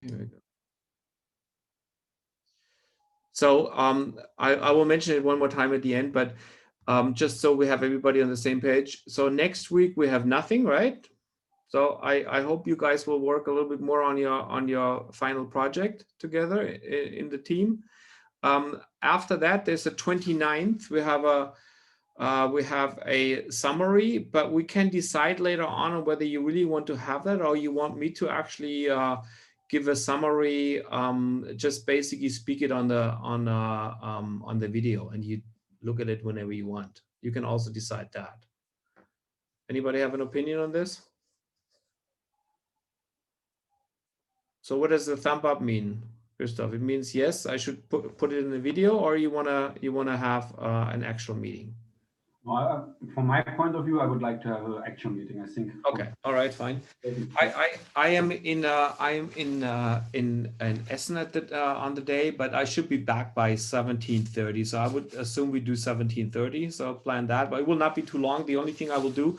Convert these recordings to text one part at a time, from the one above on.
Here we go. So I will mention it one more time at the end, but just so we have everybody on the same page. So next week we have nothing, right? So I hope you guys will work a little bit more on your final project together in the team. After that, there's the 29th. We have a summary, but we can decide later on whether you really want to have that or you want me to actually give a summary, just basically speak it on the video, and you look at it whenever you want. You can also decide that. Anybody have an opinion on this? So what does the thumb up mean, Christoph? It means yes, I should put it in the video, or you wanna have an actual meeting? Well, from my point of view, I would like to have an actual meeting, I think. Okay, all right, fine. I am in Essen on the day, but I should be back by 17:30. So I would assume we do 17:30. So plan that, but it will not be too long. The only thing I will do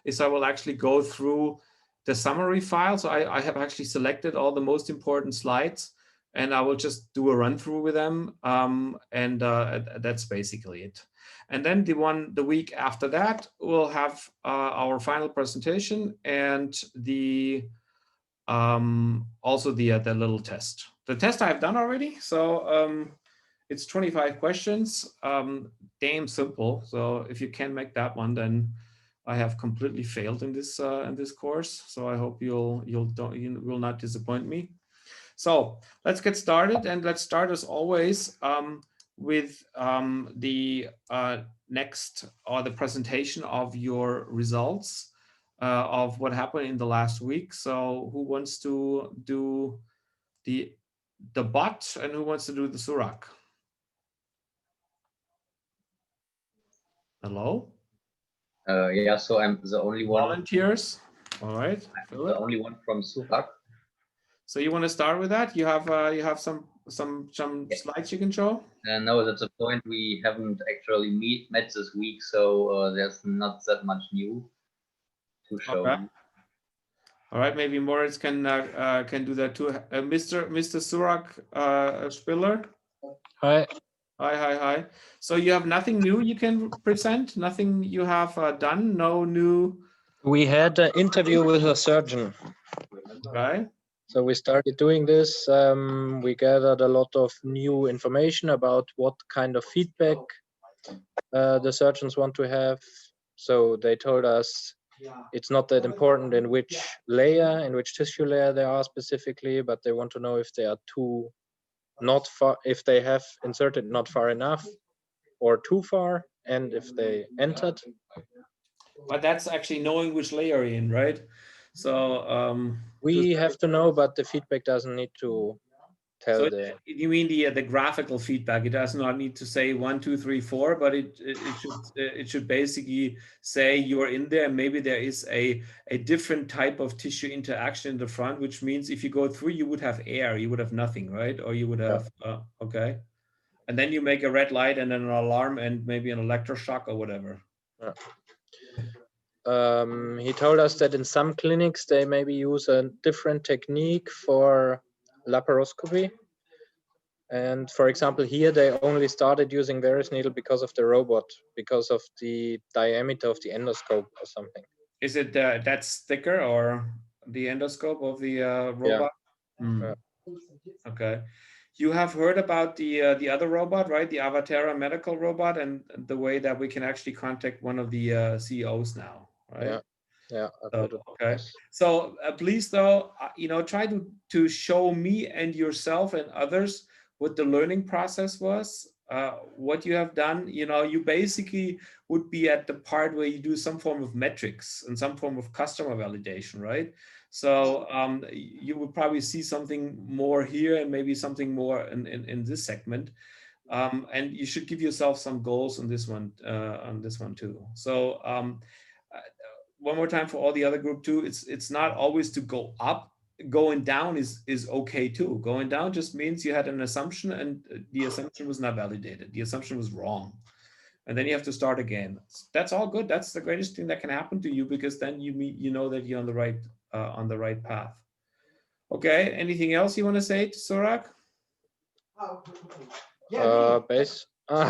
is I will actually go through the summary file. So I have actually selected all the most important slides, and I will just do a run through with them. And that's basically it. And then the week after that, we'll have our final presentation and the also the little test. The test I've done already. So it's 25 questions, damn simple. So if you can make that one, then I have completely failed in this course. So I hope you will not disappoint me. So let's get started, and let's start as always with the next or the presentation of your results of what happened in the last week. So who wants to do the bot and who wants to do the Surak? Hello? Yeah, so I'm the only one. Volunteers. All right. I'm the only one from Surak. So you want to start with that? You have some slides you can show? No, that's the point. We haven't actually met this week, so there's not that much new to show. Okay. All right, maybe Moritz can do that too. Mr. Surak Spiller. Hi. Hi. So you have nothing new you can present? Nothing you have done? No new? We had an interview with a surgeon. Okay. So we started doing this. We gathered a lot of new information about what kind of feedback the surgeons want to have. So they told us it's not that important in which tissue layer they are specifically, but they want to know if they are not far, if they have inserted not far enough or too far, and if they entered. But that's actually knowing which layer you're in, right? So we have to know, but the feedback doesn't need to tell. So you mean the graphical feedback? It does not need to say 1, 2, 3, 4, but it should basically say you're in there. Maybe there is a different type of tissue interaction in the front, which means if you go through, you would have air, you would have nothing, right? Or you would have okay, and then you make a red light and then an alarm and maybe an electroshock or whatever. Yeah. He told us that in some clinics they maybe use a different technique for laparoscopy, and for example here they only started using Varus needle because of the robot, because of the diameter of the endoscope or something. Is it that's thicker, or the endoscope of the robot? Yeah. Mm. Yeah. Okay. You have heard about the other robot, right? The Avatara medical robot, and the way that we can actually contact one of the CEOs now, right? Yeah. Okay. So please, though, try to show me and yourself and others what the learning process was, what you have done. You basically would be at the part where you do some form of metrics and some form of customer validation, right? So you would probably see something more here and maybe something more in this segment. And you should give yourself some goals on this one too. So one more time for all the other group too, it's not always to go up. Going down is okay too. Going down just means you had an assumption and the assumption was not validated. The assumption was wrong. And then you have to start again. That's all good. That's the greatest thing that can happen to you, because then you know that you're on the right path. Okay, anything else you want to say to Sorak? Base. Sorry.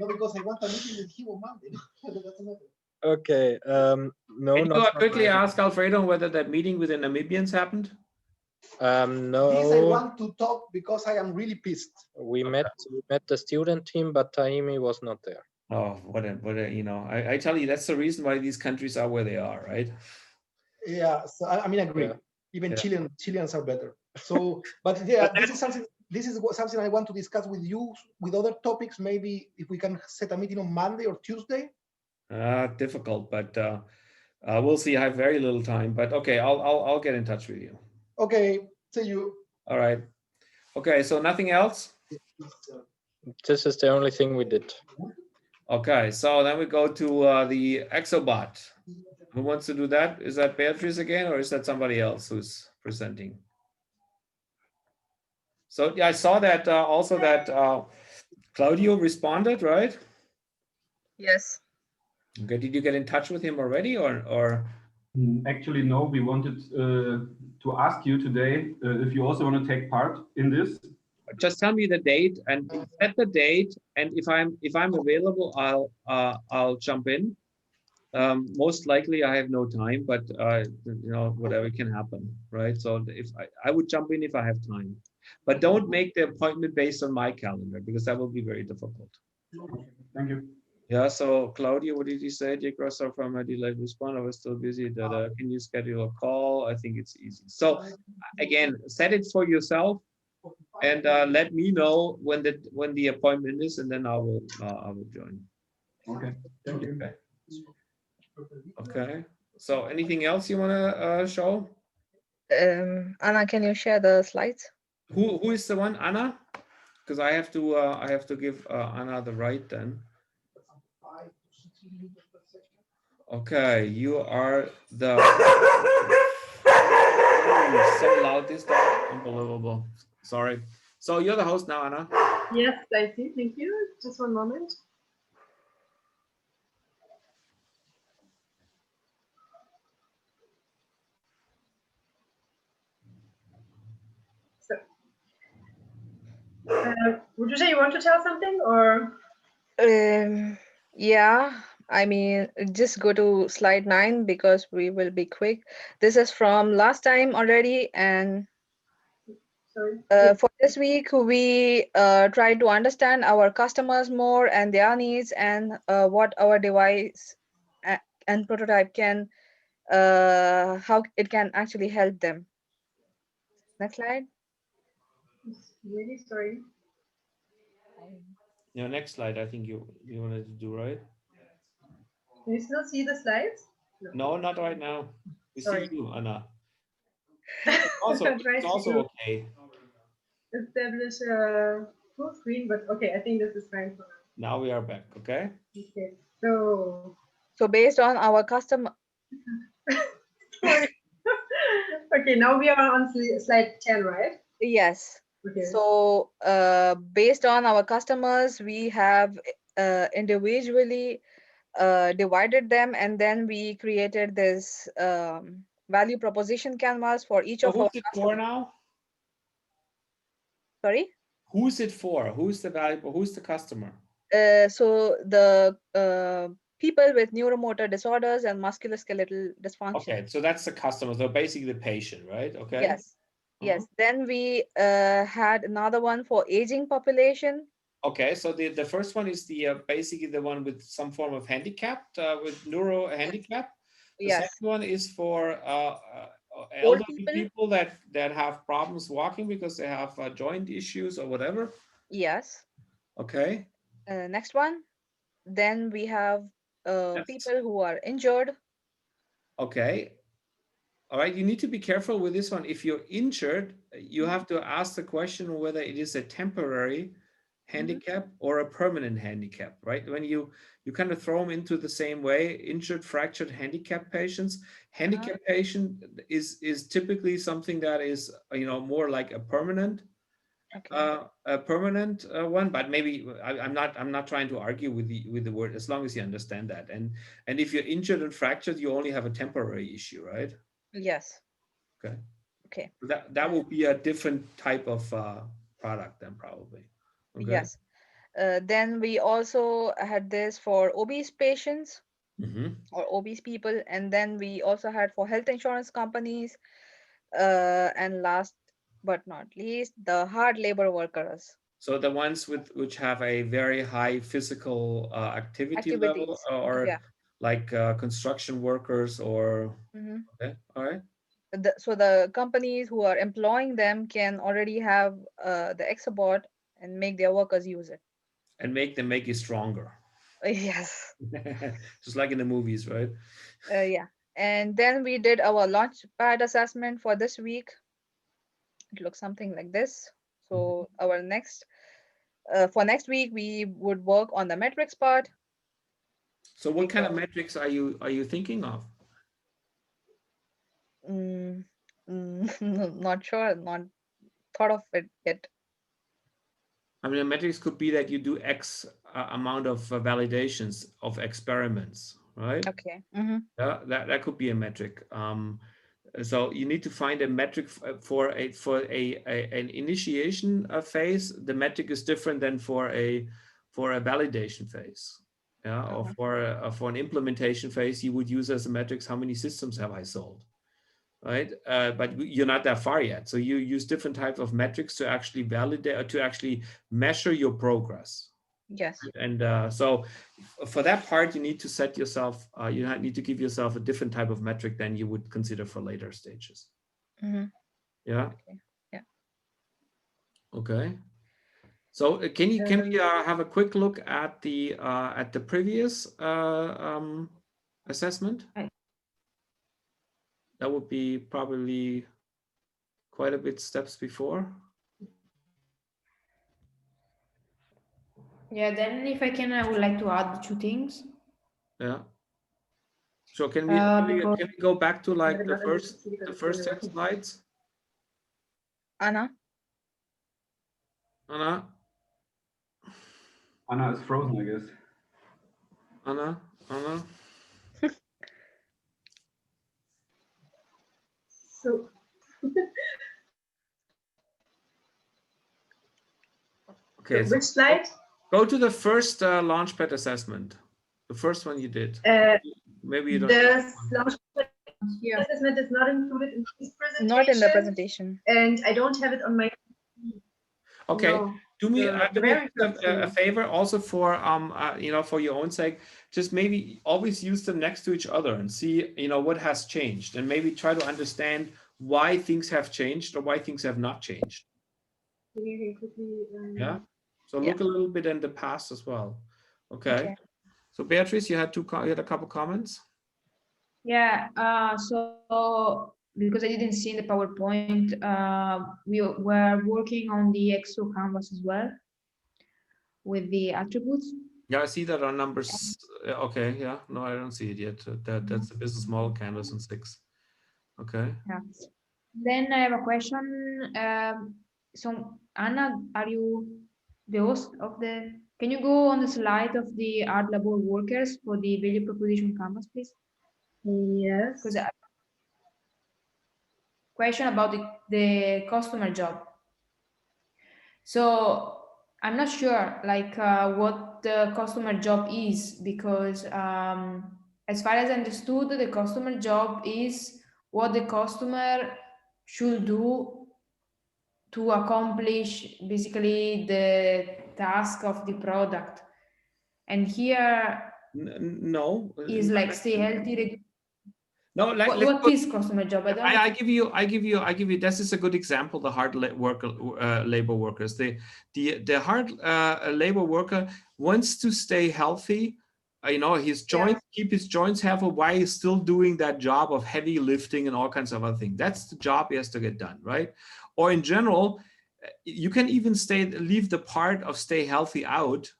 No, because I want a meeting with him on Monday. That's another. Okay. No, Can you not quickly from my- ask Alfredo whether that meeting with the Namibians happened? This I No. want to talk because I am really pissed. We met the student team, but Taimi was not there. Oh, what a you know, I tell you, that's the reason why these countries are where they are, right? Yeah, so I mean, I agree. Yeah. Even Yeah. Chileans are better. So, but yeah, But this is something. This is something I want to discuss with you with other topics. Maybe if we can set a meeting on Monday or Tuesday. Difficult, but we'll see. I have very little time, but okay, I'll get in touch with you. Okay, see you. All right. Okay, so nothing else? This is the only thing we did. Okay, so then we go to the Exobot. Who wants to do that? Is that Beatrice again, or is that somebody else who's presenting? So yeah, I saw that also that Claudio responded, right? Yes. Okay, did you get in touch with him already, or? Actually, no. We wanted to ask you today if you also want to take part in this. Just tell me the date and set the date, and if I'm available, I'll jump in. Most likely I have no time, but you know, whatever can happen, right? So if I would jump in if I have time, but don't make the appointment based on my calendar because that will be very difficult. Thank you. Yeah. So Claudia, what did you say? Jake Rosser from a delayed respond. I was still busy. Can you schedule a call? I think it's easy. So again, set it for yourself. And let me know when the appointment is, and then I will join. Okay. Thank you. Okay. Okay. So anything else you want to show? Anna, can you share the slides? Who is the one, Anna? Because I have to give Anna the right then. Okay, you are the. Oh, so loud this dog, unbelievable. Sorry. So you're the host now, Anna. Yes, I see. Thank you. Just one moment. So, would you say you want to tell something or? Yeah, I mean, just go to slide 9 because we will be quick. This is from last time already, and Sorry. for this week, we try to understand our customers more and their needs and what our device and prototype can, how it can actually help them. Next slide. Really sorry. Your next slide, I think you wanted to do, right? Can you still see the slides? No, not right now. We Sorry. see you, Anna. Also, It's also okay. establish a full screen, but okay, I think this is fine for now. Now we are back, okay? Okay, so So based on our customer, okay, now we are on slide 10, right? yes. Okay. So based on our customers, we have individually divided them, and then we created this value proposition canvas for each So of our who's it for now? Sorry. Who's it for? Who's the valuable? Who's the customer? So the people with neuromotor disorders and musculoskeletal dysfunction. Okay, so that's the customer. So basically the patient, right? Okay. Yes. Yes. Then we had another one for aging population. Okay, so the first one is the basically the one with some form of handicap, with neuro handicap. The Yes. second one is for Old elderly people. people that have problems walking because they have joint issues or whatever. Yes. Okay. Next one. Then we have people who are injured. Okay. All right. You need to be careful with this one. If you're injured, you have to ask the question whether it is a temporary handicap or a permanent handicap, right? When you kind of throw them into the same way, injured, fractured, handicapped patients. Handicap patient is typically something that is, you know, more like a permanent. Okay. A permanent one, but maybe I'm not trying to argue with the word, as long as you understand that. And if you're injured and fractured, you only have a temporary issue, right? Yes. Okay. Okay. That will be a different type of product then probably. Okay. Yes. Then we also had this for obese patients or obese people, and then we also had for health insurance companies, and last but not least, the hard labor workers. So the ones which have a very high physical activity level, Activities. or Yeah. like construction workers, or okay, all right. So the companies who are employing them can already have the Exabot and make their workers use it. And make you stronger. Yes. Just like in the movies, right? Yeah. And then we did our launchpad assessment for this week. It looks something like this. So our next for next week we would work on the metrics part. So what kind of metrics are you thinking of? Not sure, not thought of it yet. I mean, the metrics could be that you do X amount of validations of experiments, right? Okay. Yeah, that could be a metric. So you need to find a metric for an initiation phase. The metric is different than for a validation phase. Yeah, or for an implementation phase, you would use as a metrics how many systems have I sold, right? But you're not that far yet. So you use different types of metrics to actually validate, to actually measure your progress. Yes. And so for that part, you need to set yourself, you need to give yourself a different type of metric than you would consider for later stages. Yeah. Okay. Yeah. Okay. So can we have a quick look at the previous assessment? That would be probably quite a bit steps before. Yeah, then if I can, I would like to add 2 things. Yeah. So can we go back to like the first 10 slides? Anna? Anna? Anna is frozen, I guess. Anna? So Okay. which slide? Go to the first Launchpad assessment. The first one you did. Maybe you don't. The Launchpad assessment is not included in this presentation. Not in the presentation. And I don't have it on my. Okay. No. Do me Very a favor also for for your own sake. Just maybe always use them next to each other and see what has changed, and maybe try to understand why things have changed or why things have not changed. Yeah. So look a little bit in the past as well. Okay. So Beatrice, you had a couple comments. Yeah. So because I didn't see the PowerPoint, we were working on the EXO canvas as well with the attributes. Yeah, I see that on numbers. Okay. Yeah. No, I don't see it yet. That's the business model canvas on 6. Okay. Yeah. Then I have a question. So Anna, are you the host of the? Can you go on the slide of the hard labor workers for the value proposition canvas, please? Yes. Because question about the customer job. So I'm not sure like what the customer job is, because as far as I understood, the customer job is what the customer should do to accomplish basically the task of the product. And here no is like stay healthy. No, like what is customer job? I give you. This is a good example. The hard labor workers. The hard labor worker wants to stay healthy. His joints, keep his joints healthy while he's still doing that job of heavy lifting and all kinds of other things. That's the job he has to get done, right? Or in general, you can even leave the part of stay healthy out,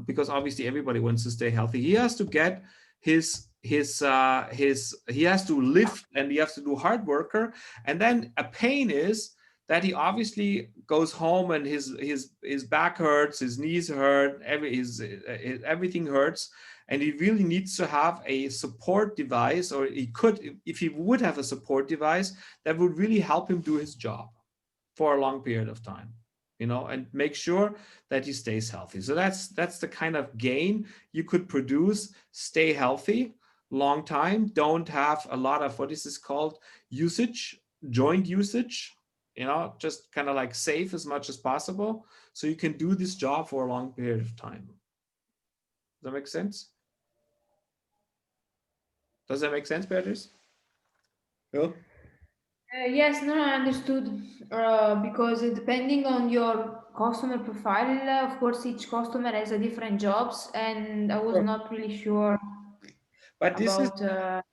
because obviously everybody wants to stay healthy. He has to get he has to lift, and he has to do hard worker. And then a pain is that he obviously goes home and his back hurts, his knees hurt, everything hurts. And he really needs to have a support device, or he could, if he would have a support device that would really help him do his job for a long period of time, you know, and make sure that he stays healthy. So that's the kind of gain you could produce. Stay healthy long time, don't have a lot of, what is this called, usage, joint usage, you know, just kind of like save as much as possible so you can do this job for a long period of time. Does that make sense? Does that make sense, Beatrice? Bill? Yes, no, I understood. Because depending on your customer profile, of course, each customer has a different jobs, and I was not really sure But this is about.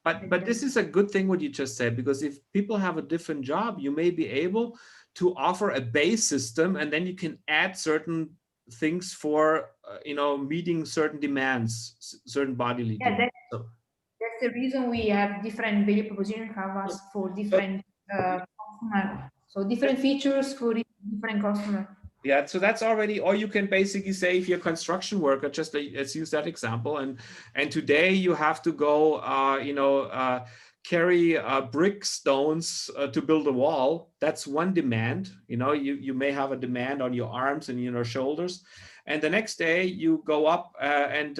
but this is a good thing what you just said, because if people have a different job, you may be able to offer a base system, and then you can add certain things for you know, meeting certain demands, certain bodily demands. That's the reason we have different value proposition canvas for different customer. So different features for different customer. Yeah, so that's already, or you can basically say, if you're a construction worker, just let's use that example. And today you have to go, you know, carry brick stones to build a wall. That's one demand. You know, you may have a demand on your arms and your shoulders. And the next day you go up and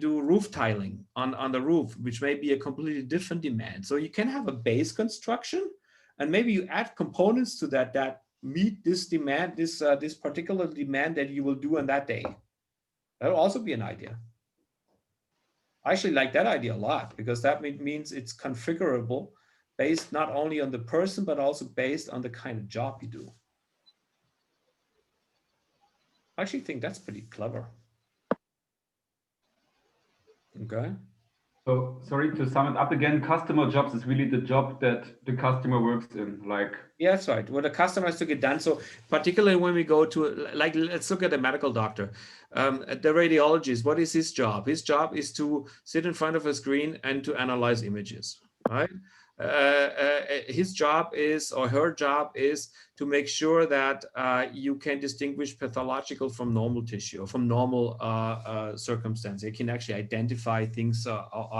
do roof tiling on the roof, which may be a completely different demand. So you can have a base construction, and maybe you add components to that meet this demand, this particular demand that you will do on that day. That'll also be an idea. I actually like that idea a lot, because that means it's configurable based not only on the person, but also based on the kind of job you do. I actually think that's pretty clever. Okay. So sorry to sum it up again, customer jobs is really the job that the customer works in, like. Yeah, that's right. What the customer has to get done. So particularly when we go to, like, let's look at a medical doctor, the radiologist, what is his job? His job is to sit in front of a screen and to analyze images, right? His job is, or her job is, to make sure that you can distinguish pathological from normal tissue, or from normal circumstance. You can actually identify things,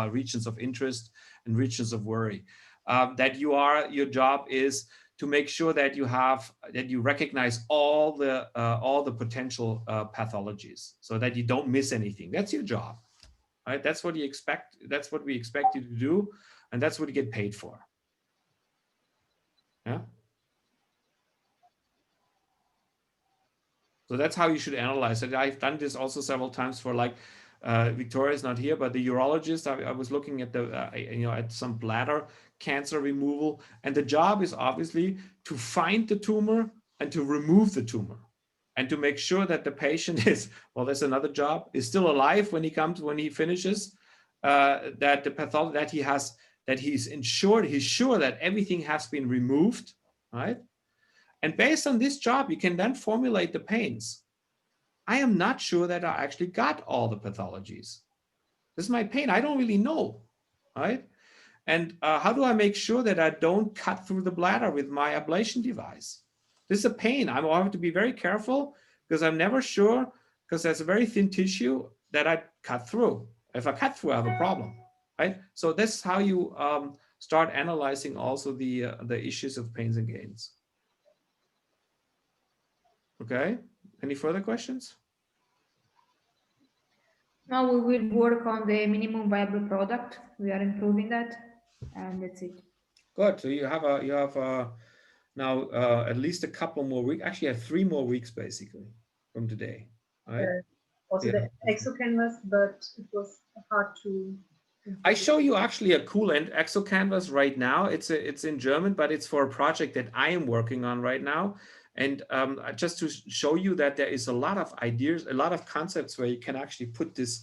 regions of interest and regions of worry. Your job is to make sure that you recognize all the potential pathologies, so that you don't miss anything. That's your job, right? That's what you expect. That's what we expect you to do, and that's what you get paid for. Yeah. So that's how you should analyze it. I've done this also several times for, like, Victoria's not here, but the urologist. I was looking at the you know, at some bladder cancer removal, and the job is obviously to find the tumor and to remove the tumor, and to make sure that the patient is, well, there's another job, is still alive when he finishes, that the pathology that he's sure that everything has been removed, right? And based on this job, you can then formulate the pains. I am not sure that I actually got all the pathologies. This is my pain. I don't really know, right? And how do I make sure that I don't cut through the bladder with my ablation device? This is a pain. I have to be very careful, because I'm never sure, because there's a very thin tissue that I cut through. If I cut through, I have a problem, right? So this is how you start analyzing also the issues of pains and gains. Okay, any further questions? Now we will work on the minimum viable product. We are improving that, and that's it. Good. So you have now at least a couple more weeks. Actually, I have 3 more weeks basically from today. Right? Also the Exo Canvas, but it was hard to. I show you actually a cool Exo Canvas right now. It's in German, but it's for a project that I am working on right now. And just to show you that there is a lot of ideas, a lot of concepts where you can actually put this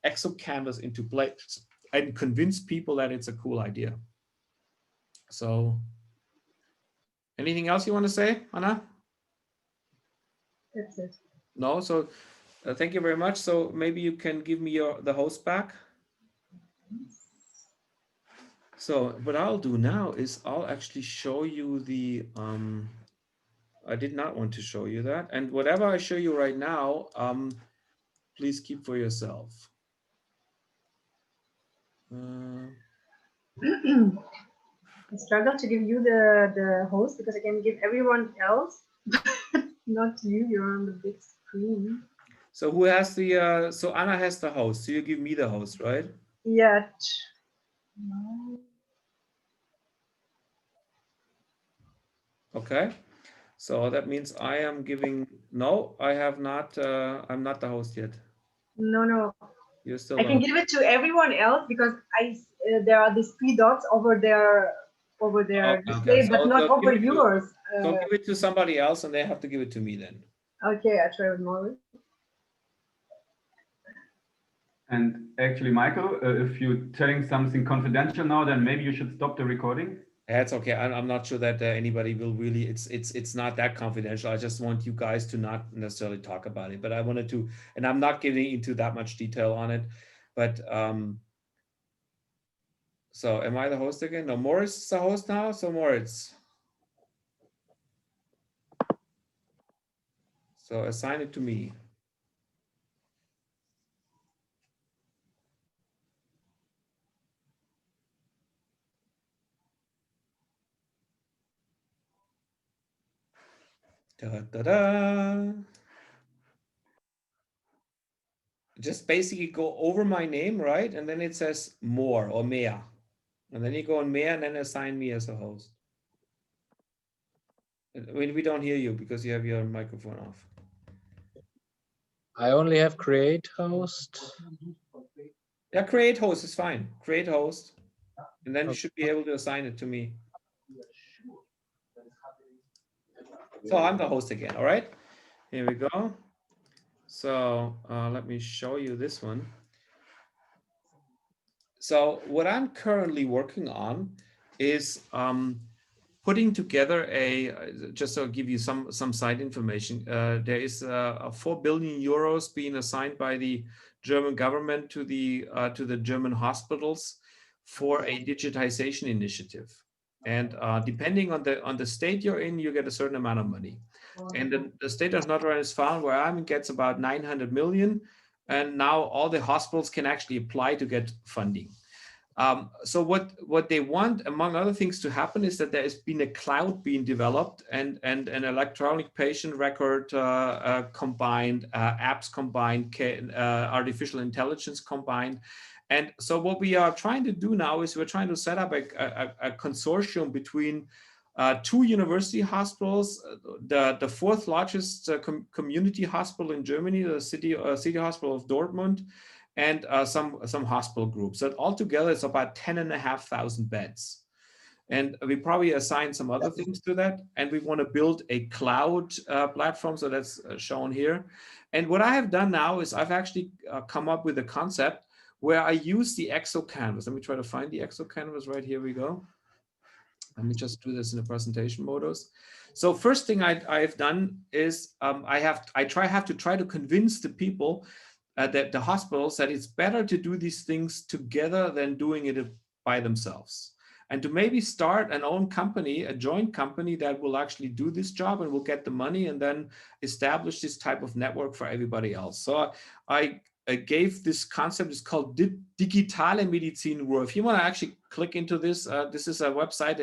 Exo Canvas into place and convince people that it's a cool idea. So anything else you want to say, Anna? That's it. No, so thank you very much. So maybe you can give me the host back. So what I'll do now is I'll actually show you the, I did not want to show you that. And whatever I show you right now, please keep for yourself. I struggle to give you the host because I can give everyone else, not you. You're on the big screen. So who has the, so Anna has the host, so you give me the host, right? Yeah. No. Okay. So that means I am giving, no, I have not, I'm not the host yet. No. You're still I can give it to everyone else because there are these 3 dots over their display, but not over yours. So give it to somebody else and they have to give it to me then. Okay, I try with Maurice. And actually, Michael, if you're telling something confidential now, then maybe you should stop the recording. That's okay. I'm not sure that anybody will really, it's not that confidential. I just want you guys to not necessarily talk about it, but I wanted to, and I'm not getting into that much detail on it, but so am I the host again? No, Moritz is the host now. So Moritz. So assign it to me. Da-da-da. Just basically go over my name, right? And then it says more or mehr. And then you go on mehr and then assign me as a host. We don't hear you because you have your microphone off. I only have create host. Yeah, create host is fine. Create host. And then you should be able to assign it to me. So I'm the host again, all right? Here we go. So let me show you this one. So what I'm currently working on is putting together just to give you some side information, there is 4 billion euros being assigned by the German government to the German hospitals for a digitization initiative. And depending on the state you're in, you get a certain amount of money. And the state of North Rhine-Westphalia, where I'm in, gets about 900 million. And now all the hospitals can actually apply to get funding. So what they want, among other things, to happen is that there has been a cloud being developed and an electronic patient record combined, apps combined, artificial intelligence combined. And so what we are trying to do now is we're trying to set up a consortium between 2 university hospitals, the 4th largest community hospital in Germany, the city hospital of Dortmund, and some hospital groups. So altogether, it's about 10,500 beds. And we probably assign some other things to that. And we want to build a cloud platform. So that's shown here. And what I have done now is I've actually come up with a concept where I use the Exo Canvas. Let me try to find the Exo Canvas. Right here we go. Let me just do this in a presentation modus. So first thing I've done is I have to try to convince the people that the hospitals that it's better to do these things together than doing it by themselves, and to maybe start an own company, a joint company that will actually do this job and will get the money and then establish this type of network for everybody else. So I gave this concept, it's called Digitale Medizinruhe. If you want to actually click into this, this is a website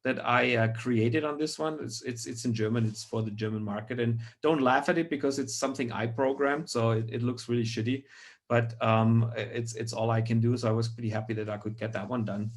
that I created on this one. It's in German, it's for the German market, and don't laugh at it because it's something I programmed, so it looks really shitty, but it's all I can do. So I was pretty happy that I could get that one done.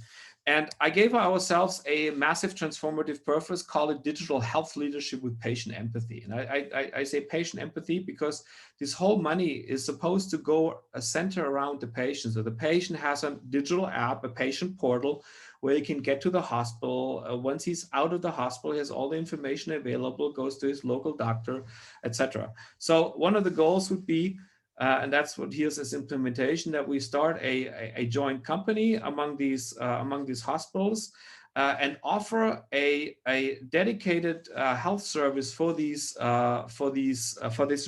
And I gave ourselves a massive transformative purpose, call it digital health leadership with patient empathy. And I say patient empathy because this whole money is supposed to go center around the patient. So the patient has a digital app, a patient portal, where he can get to the hospital. Once he's out of the hospital, he has all the information available, goes to his local doctor, etc. So one of the goals would be, and that's what here's this implementation, that we start a joint company among these hospitals and offer a dedicated health service for this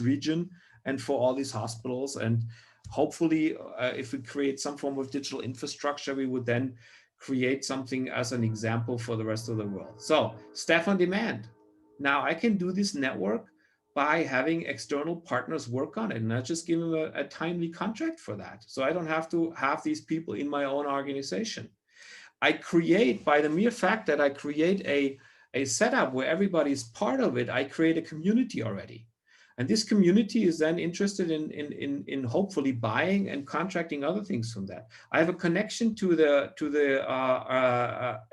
region and for all these hospitals. And hopefully, if we create some form of digital infrastructure, we would then create something as an example for the rest of the world. So staff on demand. Now I can do this network by having external partners work on it, and I just give them a timely contract for that. So I don't have to have these people in my own organization. I create, by the mere fact that I create a setup where everybody's part of it, I create a community already. And this community is then interested in hopefully buying and contracting other things from that. I have a connection to the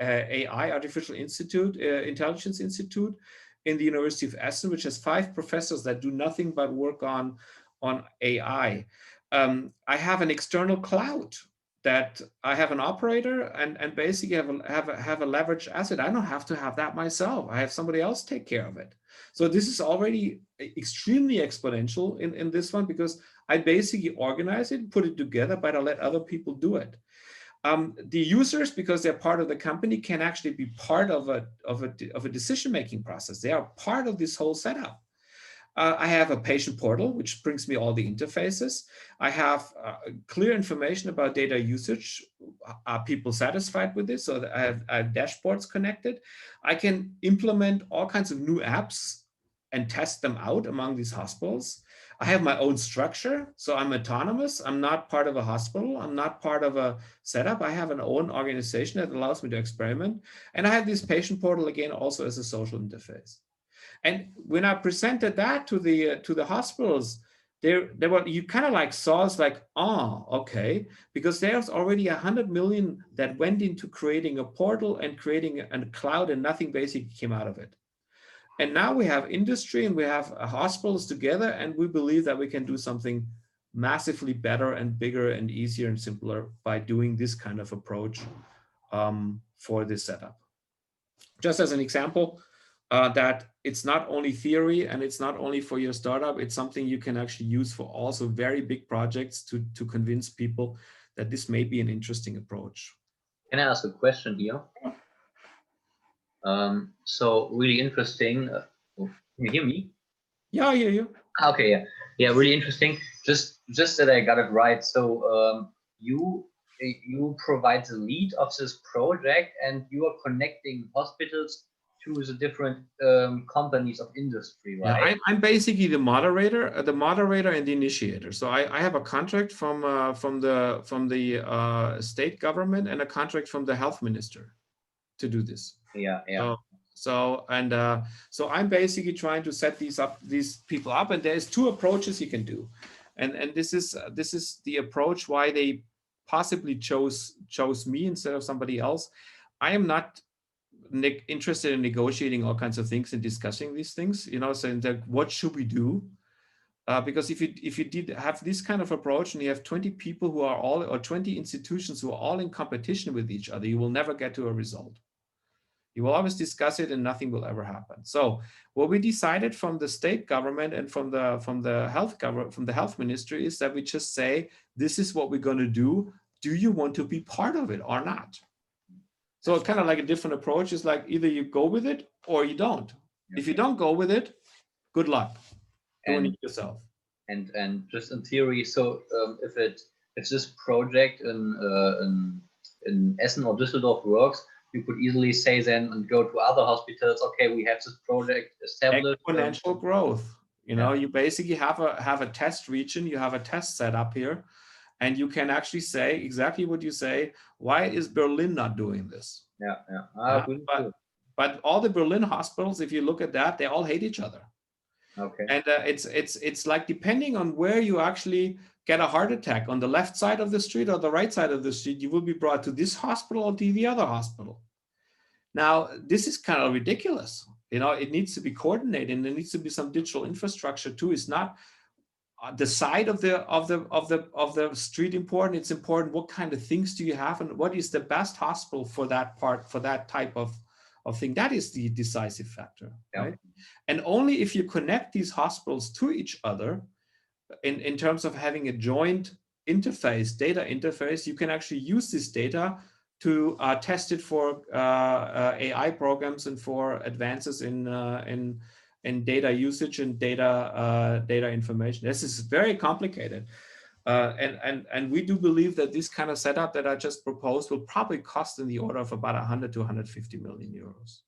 AI, Artificial Intelligence Institute in the University of Essen, which has 5 professors that do nothing but work on AI. I have an external cloud that I have an operator and basically have a leveraged asset. I don't have to have that myself. I have somebody else take care of it. So this is already extremely exponential in this one, because I basically organize it, put it together, but I let other people do it. The users, because they're part of the company, can actually be part of a decision-making process. They are part of this whole setup. I have a patient portal, which brings me all the interfaces. I have clear information about data usage. Are people satisfied with this? So I have dashboards connected. I can implement all kinds of new apps and test them out among these hospitals. I have my own structure, so I'm autonomous. I'm not part of a hospital. I'm not part of a setup. I have an own organization that allows me to experiment. And I have this patient portal, again, also as a social interface. And when I presented that to the hospitals, they were, you kind of like saw, it's like, oh, okay, because there's already 100 million that went into creating a portal and creating a cloud, and nothing basically came out of it. And now we have industry and we have hospitals together, and we believe that we can do something massively better and bigger and easier and simpler by doing this kind of approach for this setup. Just as an example, that it's not only theory and it's not only for your startup, it's something you can actually use for also very big projects to convince people that this may be an interesting approach. Can I ask a question here? So really interesting. Can you hear me? Yeah, I hear you. Okay, yeah, really interesting. Just that I got it right. So you provide the lead of this project, and you are connecting hospitals to the different companies of industry, right? Yeah, I'm basically the moderator and the initiator. So I have a contract from the state government and a contract from the health minister to do this. Yeah, yeah. So I'm basically trying to set these people up, and there's 2 approaches you can do, and this is the approach why they possibly chose me instead of somebody else. I am not interested in negotiating all kinds of things and discussing these things, saying that what should we do? Because if you did have this kind of approach and you have 20 people who are all, or 20 institutions who are all in competition with each other, you will never get to a result. You will always discuss it and nothing will ever happen. So what we decided from the state government and from the health ministry is that we just say, this is what we're going to do. Do you want to be part of it or not? So kind of like a different approach is like either you go with it or you don't. Okay. If you don't go with it, good luck doing it yourself. And just in theory, so if this project in Essen or Düsseldorf works, you could easily say then and go to other hospitals. Okay, we have this project established. Exponential growth. You basically have a test region. You have a test set up here. And you can actually say exactly what you say. Why is Berlin not doing this? But all the Berlin hospitals, if you look at that, they all hate each other. Okay. And it's like depending on where you actually get a heart attack, on the left side of the street or the right side of the street, you will be brought to this hospital or to the other hospital. Now, this is kind of ridiculous. It needs to be coordinated, and there needs to be some digital infrastructure too. It's not the side of the street important. It's important what kind of things do you have and what is the best hospital for that part, for that type of thing. That is the decisive factor, right? And only if you connect these hospitals to each other in terms of having a joint interface, data interface, you can actually use this data to test it for AI programs and for advances in data usage and data information. This is very complicated, and we do believe that this kind of setup that I just proposed will probably cost in the order of about 100 to 150 million euros.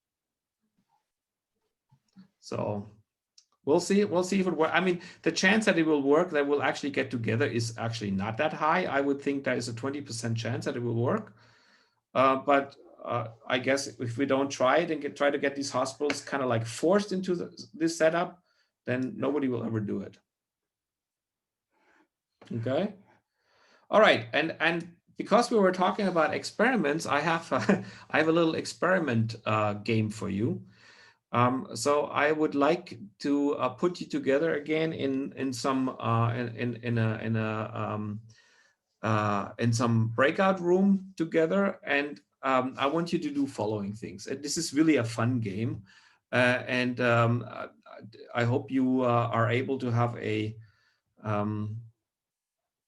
So We'll see if it works. I mean, the chance that it will work, that we'll actually get together, is actually not that high. I would think there is a 20% chance that it will work. But I guess if we don't try it and try to get these hospitals kind of like forced into this setup, then nobody will ever do it. Okay. All right. And because we were talking about experiments, I have a little experiment game for you. So I would like to put you together again in some in some breakout room together, and I want you to do following things. And this is really a fun game, and I hope you are able to have a.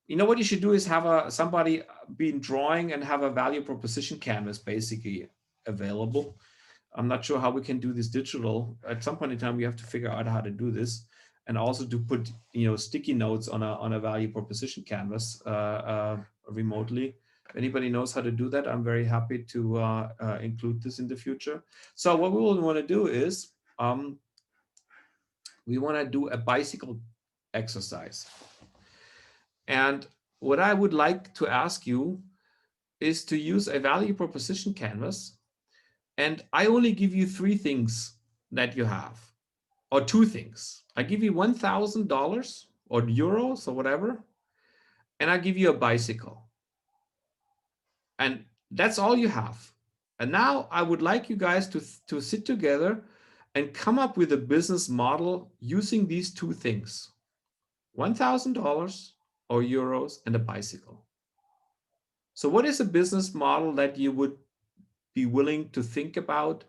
You know what you should do is have somebody been drawing and have a value proposition canvas basically available. I'm not sure how we can do this digital. At some point in time, we have to figure out how to do this, and also to put sticky notes on a value proposition canvas remotely. If anybody knows how to do that, I'm very happy to include this in the future. So what we will want to do is we want to do a bicycle exercise. And what I would like to ask you is to use a value proposition canvas. And I only give you 3 things that you have, or 2 things. I give you $1,000 or euros or whatever, and I give you a bicycle. And that's all you have. And now I would like you guys to sit together and come up with a business model using these 2 things, $1,000 or euros and a bicycle. So what is a business model that you would be willing to think about,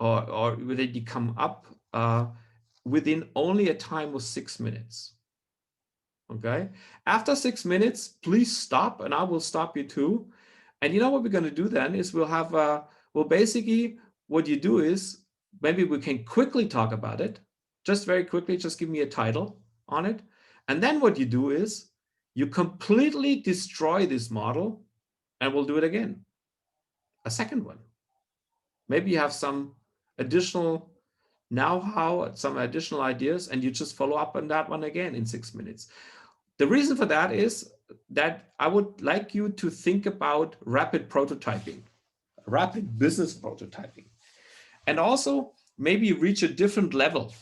or will they come up within only a time of 6 minutes? Okay. After 6 minutes, please stop, and I will stop you too. And you know what we're going to do then is we'll have well, basically what you do is maybe we can quickly talk about it, just very quickly. Just give me a title on it, and then what you do is you completely destroy this model, and we'll do it again. A second one. Maybe you have some additional know-how, some additional ideas, and you just follow up on that one again in 6 minutes. The reason for that is that I would like you to think about rapid prototyping, rapid business prototyping, and also maybe reach a different level,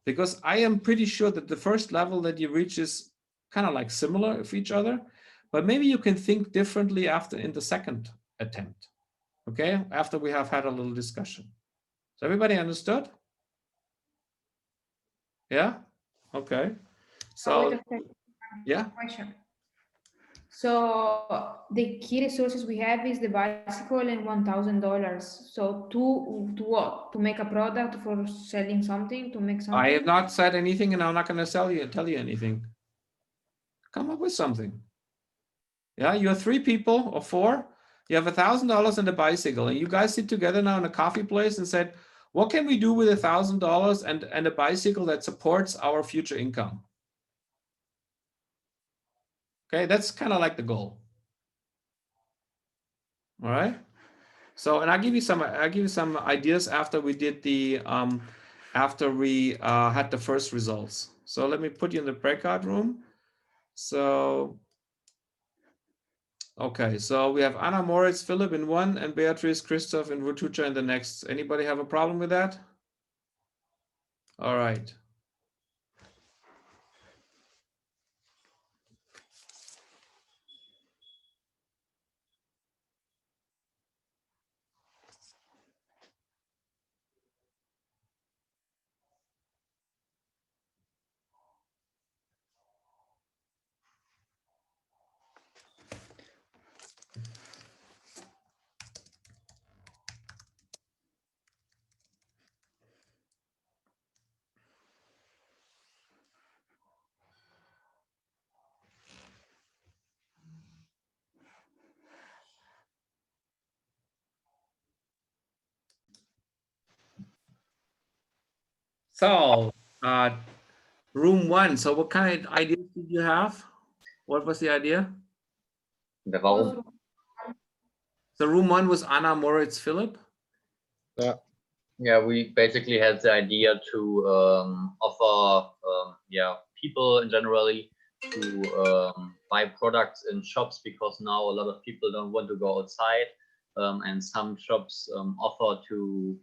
because I am pretty sure that the first level that you reach is kind of like similar of each other, but maybe you can think differently after in the second attempt. Okay, after we have had a little discussion. So everybody understood? Yeah? Okay. So, yeah. Question. So the key resources we have is the bicycle and $1,000. So to what? To make a product, for selling something, to make something? I have not said anything, and I'm not going to tell you anything. Come up with something. Yeah, you're 3 people or 4. You have $1,000 and a bicycle, and you guys sit together now in a coffee place and said, what can we do with $1,000 and a bicycle that supports our future income? Okay, that's kind of like the goal. All right. So, and I'll give you some ideas after we did the after we had the first results. So let me put you in the breakout room. So. Okay, so we have Anna, Moritz, Philip in one, and Beatrice, Christoph, and Rutucha in the next. Anybody have a problem with that? All right. So, room 1. So what kind of ideas did you have? What was the idea? So room 1 was Anna, Moritz, Philip? Yeah. Yeah, we basically had the idea to offer people in generally to buy products in shops, because now a lot of people don't want to go outside, and some shops offer to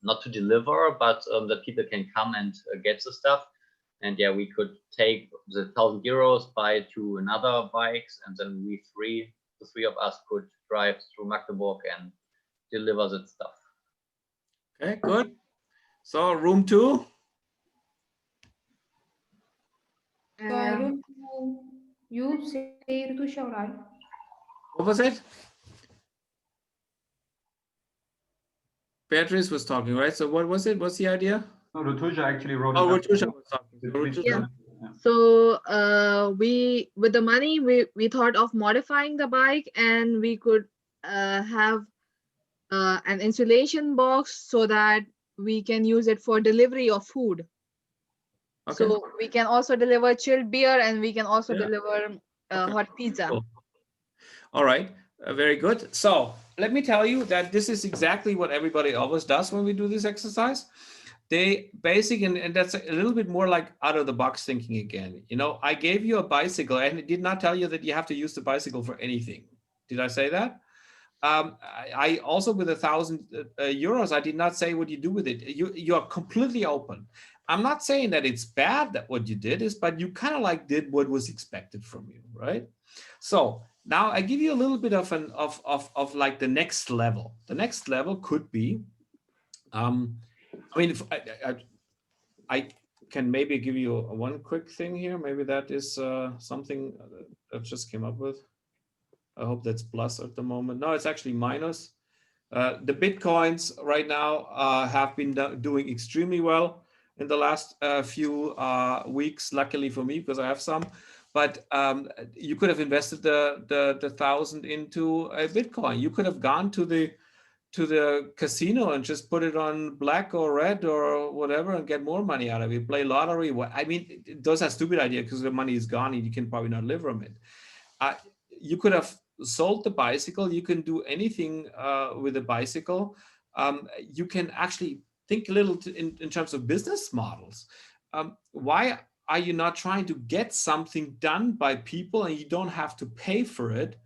not to deliver, but that people can come and get the stuff. And yeah, we could take the €1,000, buy 2 another bikes, and then the three of us could drive through Magdeburg and deliver that stuff. Okay, good. So room 2. Room 2, you say to Shaural. What was it? Beatrice was talking, right? So what was it? What's the idea? No, Rutuja actually wrote it. Oh, up. Rutusha was talking. Yeah. So we, with the money, we thought of modifying the bike, and we could have an insulation box so that we can use it for delivery of food. Okay. So we can also deliver chilled beer, and we can also Yeah. deliver Okay. hot pizza. Cool. All right, very good. So let me tell you that this is exactly what everybody always does when we do this exercise. They basically, and that's a little bit more like out of the box thinking again. You know, I gave you a bicycle, and it did not tell you that you have to use the bicycle for anything. Did I say that? I also, with €1,000, I did not say what you do with it. You are completely open. I'm not saying that it's bad that what you did is, but you kind of like did what was expected from you, right? So now I give you a little bit of like the next level. The next level could be, I mean, if I can maybe give you one quick thing here. Maybe that is something that just came up with. I hope that's plus at the moment. No, it's actually minus. The Bitcoins right now have been doing extremely well in the last few weeks, luckily for me, because I have some. But you could have invested the 1,000 into a Bitcoin. You could have gone to the casino and just put it on black or red or whatever and get more money out of it. Play lottery. I mean, those are stupid ideas because the money is gone and you can probably not live from it. You could have sold the bicycle. You can do anything with a bicycle. You can actually think a little in terms of business models. Why are you not trying to get something done by people and you don't have to pay for it?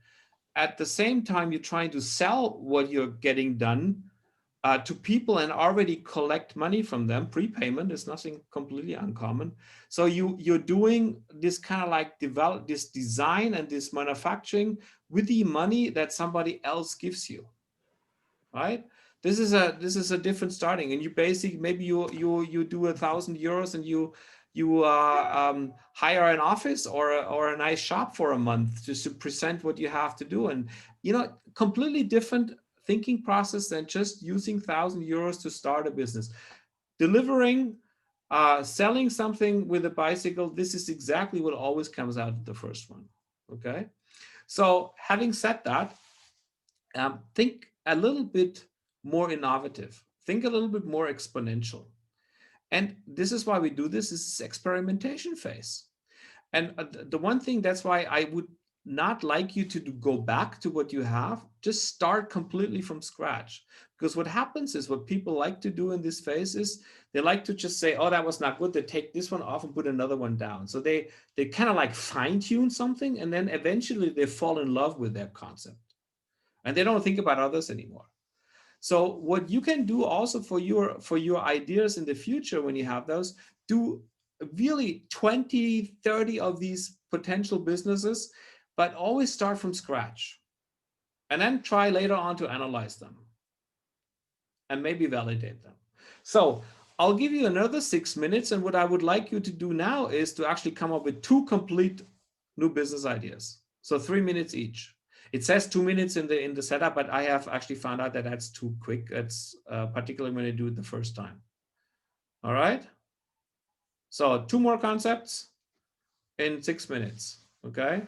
At the same time, you're trying to sell what you're getting done to people and already collect money from them. Prepayment is nothing completely uncommon. So you're doing this kind of like develop this design and this manufacturing with the money that somebody else gives you, right? This is a different starting, and you basically maybe you do €1,000 and you hire an office or a nice shop for a month just to present what you have to do, and completely different thinking process than just using €1,000 to start a business. Delivering, selling something with a bicycle, this is exactly what always comes out of the first one. Okay, so having said that, think a little bit more innovative, think a little bit more exponential. And this is why we do this experimentation phase. And the one thing, that's why I would not like you to go back to what you have, just start completely from scratch. Because what happens is, what people like to do in this phase is they like to just say, oh, that was not good. They take this one off and put another one down. So they kind of like fine tune something, and then eventually they fall in love with their concept. And they don't think about others anymore. So what you can do also for your ideas in the future, when you have those, do really 20, 30 of these potential businesses, but always start from scratch. And then try later on to analyze them and maybe validate them. So I'll give you another 6 minutes. And what I would like you to do now is to actually come up with 2 complete new business ideas. So 3 minutes each. It says 2 minutes in the setup, but I have actually found out that that's too quick. It's particularly when I do it the first time. All right. So 2 more concepts in 6 minutes. Okay.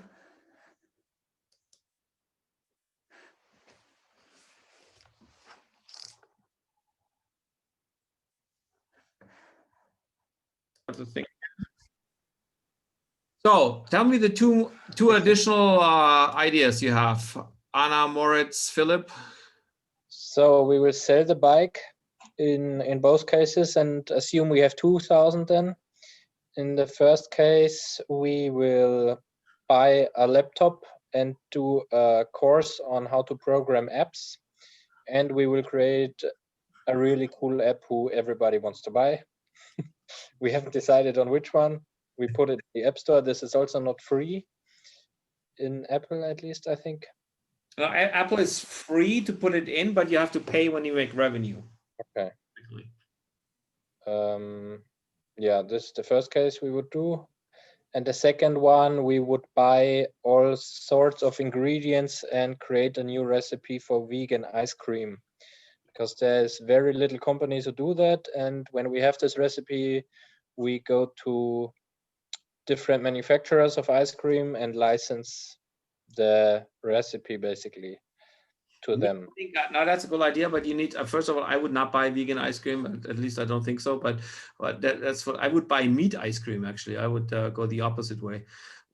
To think. So tell me the two additional ideas you have, Anna, Moritz, Philip. So we will sell the bike in both cases and assume we have 2,000 then. In the first case, we will buy a laptop and do a course on how to program apps. And we will create a really cool app who everybody wants to buy. We haven't decided on which one. We put it in the App Store. This is also not free in Apple, at least, I think. Apple is free to put it in, but you have to pay when you make revenue. Okay. Yeah, this is the first case we would do. And the second one, we would buy all sorts of ingredients and create a new recipe for vegan ice cream. Because there's very little companies who do that. And when we have this recipe, we go to different manufacturers of ice cream and license the recipe basically to them. I think no, that's a good idea, but you need first of all, I would not buy vegan ice cream. At least I don't think so. But that's what I would buy. Meat ice cream. Actually, I would go the opposite way.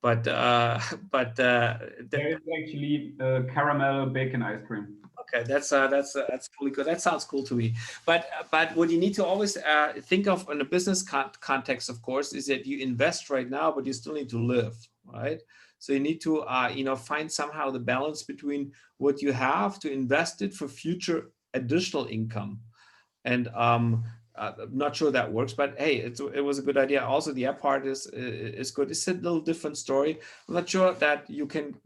But there is actually caramel bacon ice cream. Okay, that's really good. That sounds cool to me. But what you need to always think of in a business context, of course, is that you invest right now, but you still need to live, right? So you need to find somehow the balance between what you have to invest it for future additional income. And I'm not sure that works, but hey, it was a good idea. Also, the app part is good. It's a little different story. I'm not sure that you can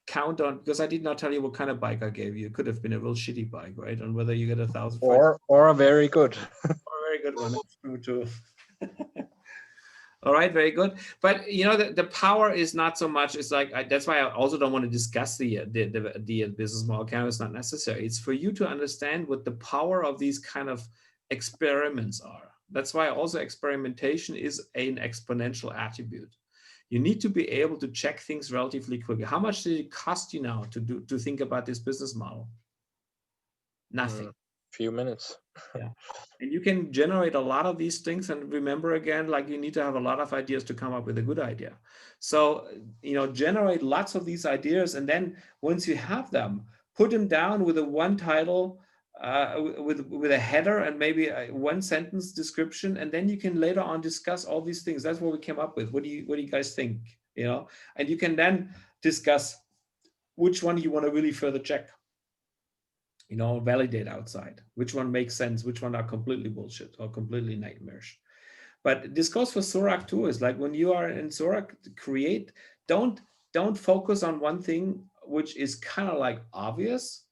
count on, because I did not tell you what kind of bike I gave you. It could have been a real shitty bike, right? And whether you get 1,000 or a very good or a very good one. That's true too. All right, very good. But the power is not so much. It's like that's why I also don't want to discuss the business model. It's not necessary. It's for you to understand what the power of these kind of experiments are. That's why also experimentation is an exponential attribute. You need to be able to check things relatively quickly. How much did it cost you now to think about this business model? Nothing. Few minutes. Yeah. And you can generate a lot of these things, and remember again, like you need to have a lot of ideas to come up with a good idea. So, generate lots of these ideas, and then once you have them, put them down with a one title, with a header and maybe a one sentence description, and then you can later on discuss all these things. That's what we came up with. What do you guys think? And you can then discuss which one you want to really further check. Validate outside, which one makes sense, which one are completely bullshit or completely nightmarish. But this goes for Zorak too. Is like when you are in Zorak, don't focus on one thing which is kind of like obvious.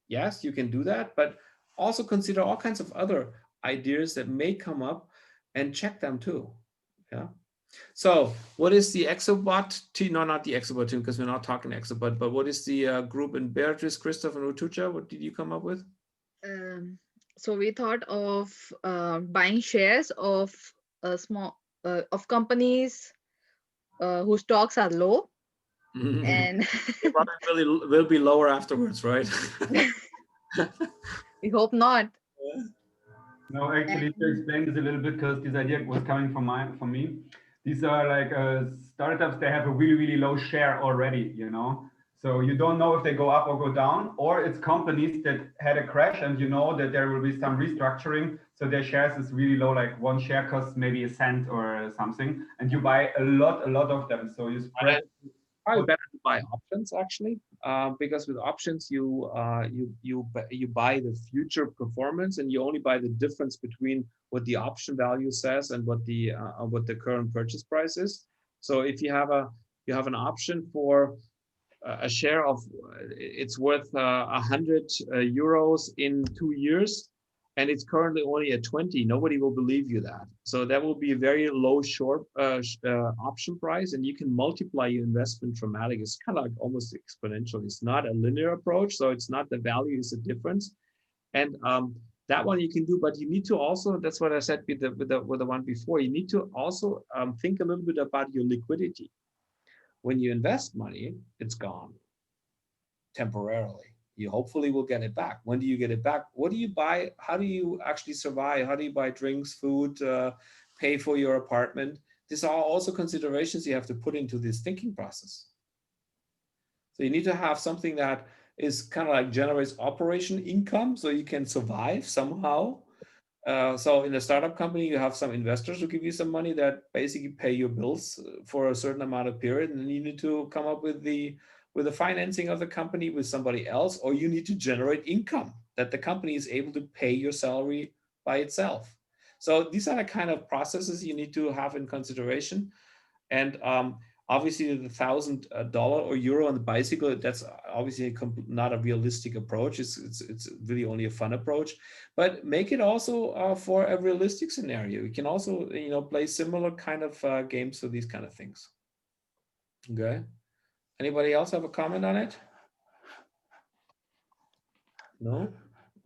Yes, you can do that, but also consider all kinds of other ideas that may come up and check them too. Yeah. So what is the Exobot team? No, not the Exobot team, because we're not talking Exobot, but what is the group in Beatrice, Christoph, and Utucha? What did you come up with? So we thought of buying shares of of companies whose stocks are low. And it will be lower afterwards, right? We hope not. No, actually, to explain this a little bit, because this idea was coming from me. These are like startups. They have a really, really low share already, So you don't know if they go up or go down, or it's companies that had a crash and you know that there will be some restructuring. So their shares is really low, like one share costs maybe a cent or something, and you buy a lot of them. So you spread. Probably better to buy options actually, because with options you buy the future performance, and you only buy the difference between what the option value says and what the current purchase price is. So if you have an option for a share of it's worth 100 euros in 2 years, and it's currently only at 20, nobody will believe you that. So that will be a very low short option price, and you can multiply your investment dramatically. It's kind of like almost exponential. It's not a linear approach, so it's not the value is the difference. And that one you can do, but you need to also, that's what I said with the one before, you need to also think a little bit about your liquidity. When you invest money, it's gone temporarily. You hopefully will get it back. When do you get it back? What do you buy? How do you actually survive? How do you buy drinks, food, pay for your apartment? These are also considerations you have to put into this thinking process. So you need to have something that is kind of like generates operation income so you can survive somehow. So in a startup company, you have some investors who give you some money that basically pay your bills for a certain amount of period, and then you need to come up with the financing of the company with somebody else, or you need to generate income that the company is able to pay your salary by itself. So these are the kind of processes you need to have in consideration. And obviously the $1,000 or euro on the bicycle, that's obviously not a realistic approach. It's really only a fun approach, but make it also for a realistic scenario. You can also, play similar kind of games for these kind of things. Okay. Anybody else have a comment on it? No?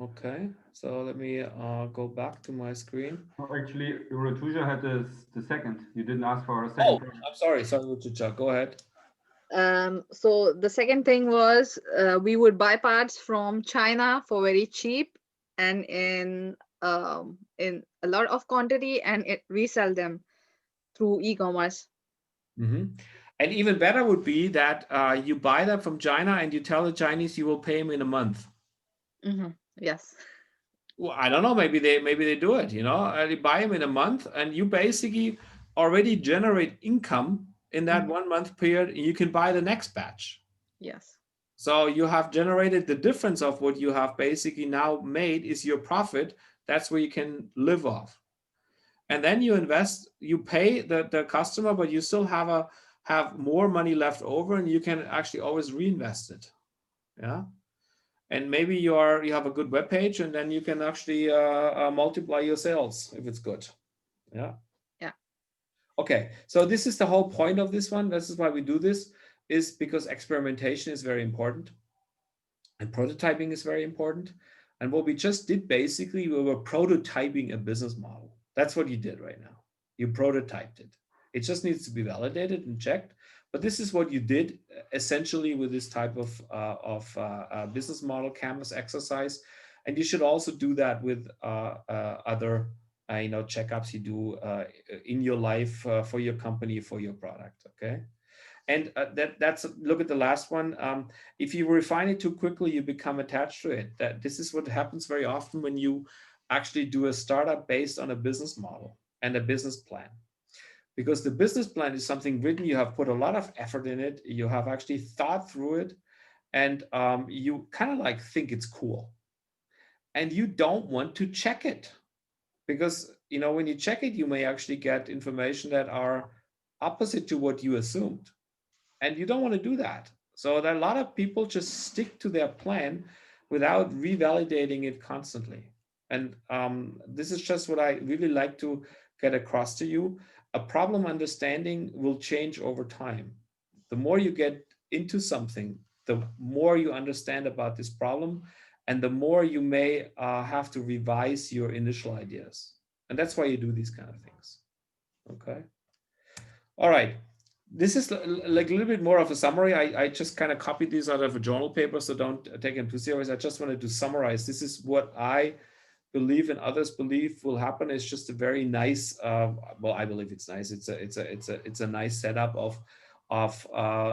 Okay, so let me go back to my screen. Oh, actually, Rotuja had the second. You didn't ask for a second. Oh, I'm sorry, Rotuja, go ahead. So the second thing was we would buy parts from China for very cheap and in a lot of quantity, and resell them through e-commerce. Mm-hmm. And even better would be that you buy that from China and you tell the Chinese you will pay them in a month. Mm-hmm. Yes. Well, I don't know. Maybe they do it. They buy them in a month, and you basically already generate income in that 1 month period. And you can buy the next batch. Yes. So you have generated the difference of what you have basically now made is your profit. That's where you can live off. And then you invest, you pay the customer, but you still have more money left over, and you can actually always reinvest it. Yeah. And maybe you have a good web page, and then you can actually multiply your sales if it's good. Yeah. Yeah. Okay. So this is the whole point of this one. This is why we do this, is because experimentation is very important, and prototyping is very important. And what we just did, basically, we were prototyping a business model. That's what you did right now. You prototyped it. It just needs to be validated and checked. But this is what you did essentially with this type of business model canvas exercise. And you should also do that with other checkups you do in your life for your company, for your product. Okay. And that's look at the last one. If you refine it too quickly, you become attached to it. This is what happens very often when you actually do a startup based on a business model and a business plan. Because the business plan is something written, you have put a lot of effort in it, you have actually thought through it, and you kind of like think it's cool. And you don't want to check it. Because when you check it, you may actually get information that are opposite to what you assumed. And you don't want to do that. So that a lot of people just stick to their plan without revalidating it constantly. And this is just what I really like to get across to you. A problem understanding will change over time. The more you get into something, the more you understand about this problem, and the more you may have to revise your initial ideas. And that's why you do these kind of things. Okay. All right. This is like a little bit more of a summary. I just kind of copied these out of a journal paper, so don't take them too serious. I just wanted to summarize. This is what I believe and others believe will happen. It's just a very nice, well, I believe it's nice. It's a nice setup of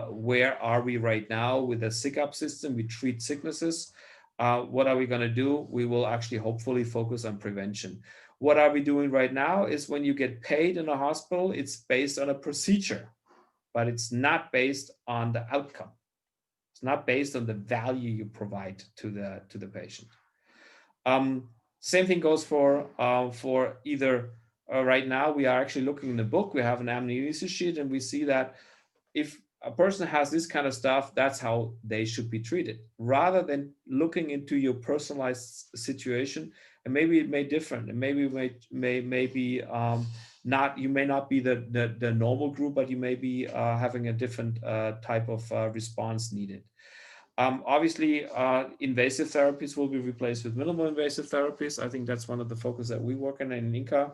where are we right now with the SICUP system. We treat sicknesses. What are we going to do? We will actually hopefully focus on prevention. What are we doing right now is when you get paid in a hospital, it's based on a procedure, but it's not based on the outcome. It's not based on the value you provide to the patient. Same thing goes for either right now we are actually looking in the book, we have an amnesia sheet, and we see that if a person has this kind of stuff, that's how they should be treated, rather than looking into your personalized situation. And maybe it may different, and maybe maybe not, you may not be the normal group, but you may be having a different type of response needed. Obviously, invasive therapies will be replaced with minimal invasive therapies. I think that's one of the focus that we work in Inca,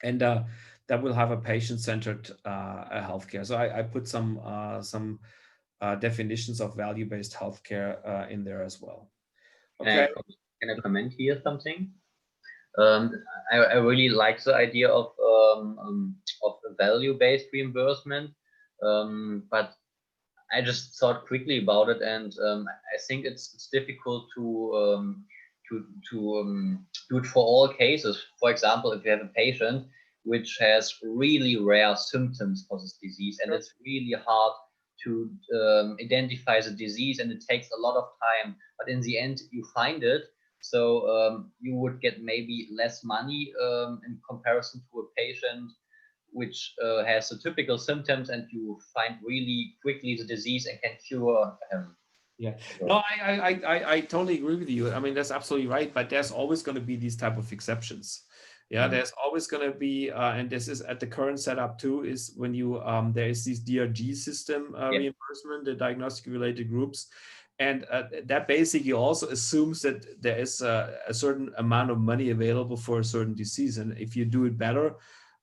and that will have a patient-centered healthcare. So I put some definitions of value-based healthcare in there as well. Okay. Can I comment here something? I really like the idea of value-based reimbursement, but I just thought quickly about it, and I think it's difficult to do it for all cases. For example, if you have a patient which has really rare symptoms for this disease, and it's really hard to identify the disease, and it takes a lot of time, but in the end you find it. So you would get maybe less money in comparison to a patient which has the typical symptoms, and you find really quickly the disease and can cure him. Yeah, no, I totally agree with you. I mean, that's absolutely right, but there's always going to be these type of exceptions. Yeah, there's always going to be, and this is at the current setup too, is when you, there is this DRG system reimbursement, the diagnostic related groups. And that basically also assumes that there is a certain amount of money available for a certain disease. And if you do it better,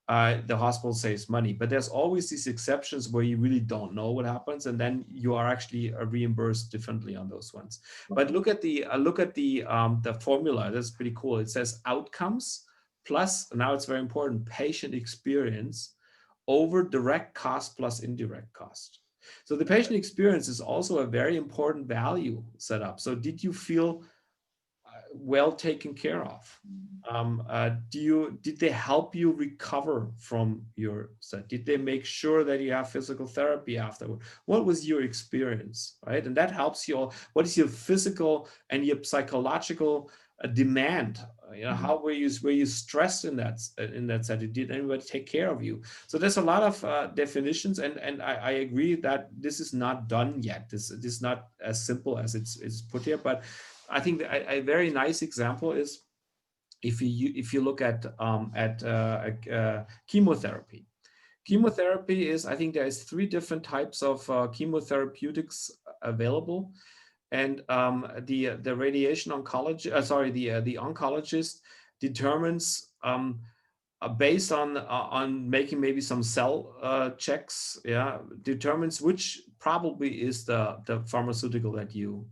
the hospital saves money. But there's always these exceptions where you really don't know what happens, and then you are actually reimbursed differently on those ones. But look at the formula. That's pretty cool. It says outcomes plus, now it's very important, patient experience over direct cost plus indirect cost. So the patient experience is also a very important value set up. So did you feel well taken care of? Did they help you recover from your set? Did they make sure that you have physical therapy afterward? What was your experience, right? And that helps you all. What is your physical and your psychological demand? You know, how were you stressed in that setting? Did anybody take care of you? So there's a lot of definitions, and I agree that this is not done yet. This is not as simple as it's put here, but I think a very nice example is if you look at chemotherapy. Chemotherapy is, I think there's 3 different types of chemotherapeutics available, and the radiation oncology, the oncologist determines based on making maybe some cell checks, determines which probably is the pharmaceutical that you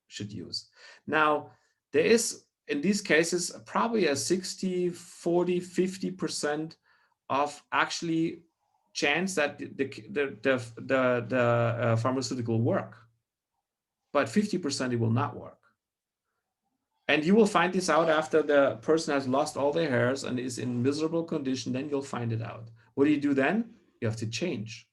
should use. Now, there is, in these cases, probably a 60, 40, 50% of actually chance that the pharmaceutical will work, but 50% it will not work. And you will find this out after the person has lost all their hairs and is in miserable condition. Then you'll find it out. What do you do then? You have to change.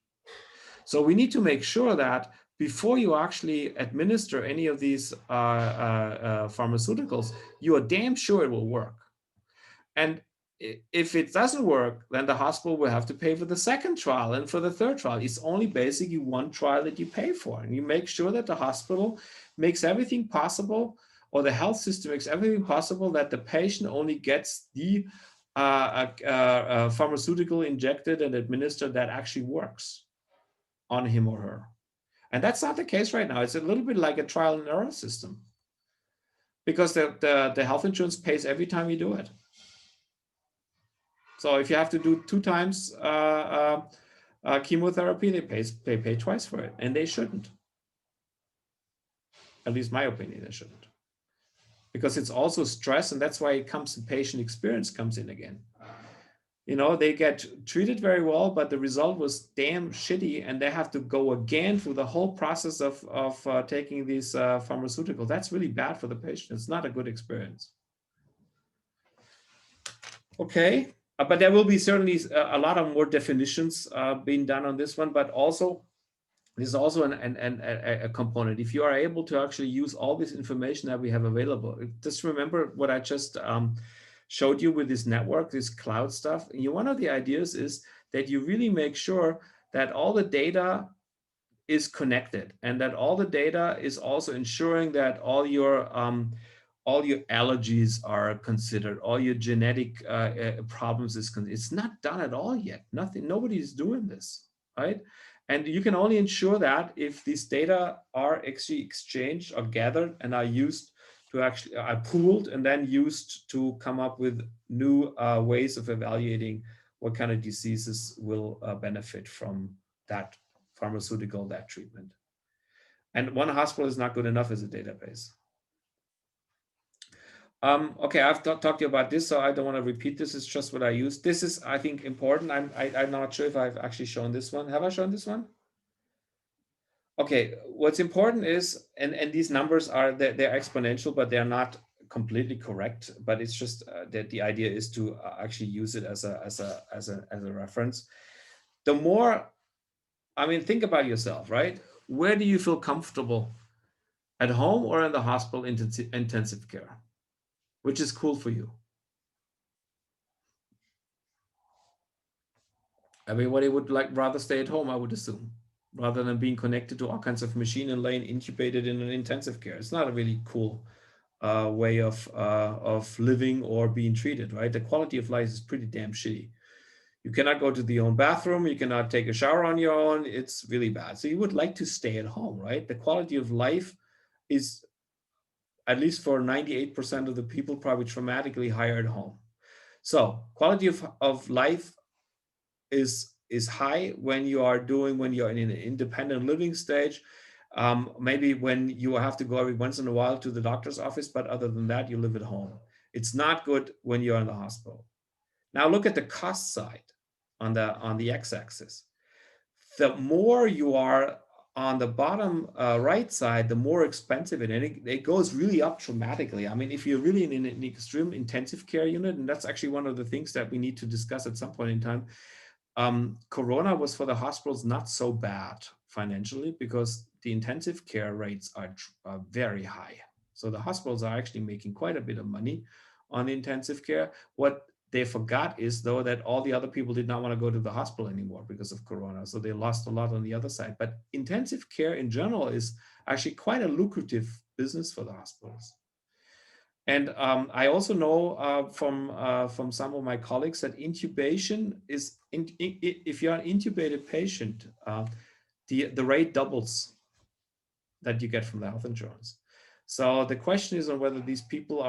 So we need to make sure that before you actually administer any of these pharmaceuticals, you are damn sure it will work. And if it doesn't work, then the hospital will have to pay for the second trial and for the third trial. It's only basically one trial that you pay for. And you make sure that the hospital makes everything possible, or the health system makes everything possible, that the patient only gets the pharmaceutical injected and administered that actually works on him or her. And that's not the case right now. It's a little bit like a trial and error system, because the health insurance pays every time you do it. So if you have to do 2 times chemotherapy, they pay twice for it, and they shouldn't. At least my opinion, they shouldn't. Because it's also stress, and that's why it comes to patient experience comes in again. You know, they get treated very well, but the result was damn shitty, and they have to go again through the whole process of taking these pharmaceuticals. That's really bad for the patient. It's not a good experience. Okay, but there will be certainly a lot of more definitions being done on this one, but also this is also a component. If you are able to actually use all this information that we have available, just remember what I just showed you with this network, this cloud stuff. One of the ideas is that you really make sure that all the data is connected, and that all the data is also ensuring that all your allergies are considered, all your genetic problems is considered. It's not done at all yet. Nobody is doing this, right? And you can only ensure that if these data are actually exchanged or gathered and are used to actually are pooled and then used to come up with new ways of evaluating what kind of diseases will benefit from that pharmaceutical, that treatment. And one hospital is not good enough as a database. Okay, I've talked to you about this, so I don't want to repeat this. It's just what I use. This is, I think, important. I'm not sure if I've actually shown this one. Have I shown this one? Okay, what's important is, and these numbers are, they're exponential, but they're not completely correct, but it's just that the idea is to actually use it as a reference. The more, I mean, think about yourself, right? Where do you feel comfortable? At home or in the hospital intensive care? Which is cool for you? Everybody would rather stay at home, I would assume, rather than being connected to all kinds of machine and laying intubated in an intensive care. It's not a really cool way of living or being treated, right? The quality of life is pretty damn shitty. You cannot go to the own bathroom. You cannot take a shower on your own. It's really bad. So you would like to stay at home, right? The quality of life is, at least for 98% of the people, probably dramatically higher at home. So quality of life is high when you're in an independent living stage. Maybe when you have to go every once in a while to the doctor's office, but other than that, you live at home. It's not good when you're in the hospital. Now look at the cost side on the x-axis. The more you are on the bottom right side, the more expensive it is. It goes really up dramatically. I mean, if you're really in an extreme intensive care unit, and that's actually one of the things that we need to discuss at some point in time, Corona was for the hospitals not so bad financially because the intensive care rates are very high. So the hospitals are actually making quite a bit of money on intensive care. What they forgot is, though, that all the other people did not want to go to the hospital anymore because of Corona. So they lost a lot on the other side. But intensive care in general is actually quite a lucrative business for the hospitals. And I also know from some of my colleagues that intubation is, if you're an intubated patient, the rate doubles that you get from the health insurance. So the question is on whether these people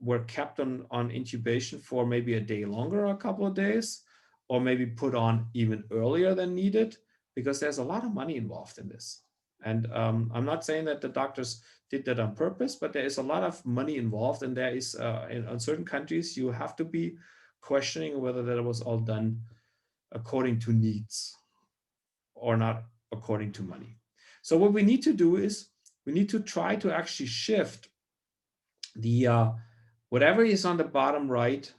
were kept on intubation for maybe a day longer or a couple of days, or maybe put on even earlier than needed, because there's a lot of money involved in this. And I'm not saying that the doctors did that on purpose, but there is a lot of money involved, and there is, in certain countries, you have to be questioning whether that was all done according to needs or not according to money. So what we need to do is we need to try to actually shift the whatever is on the bottom right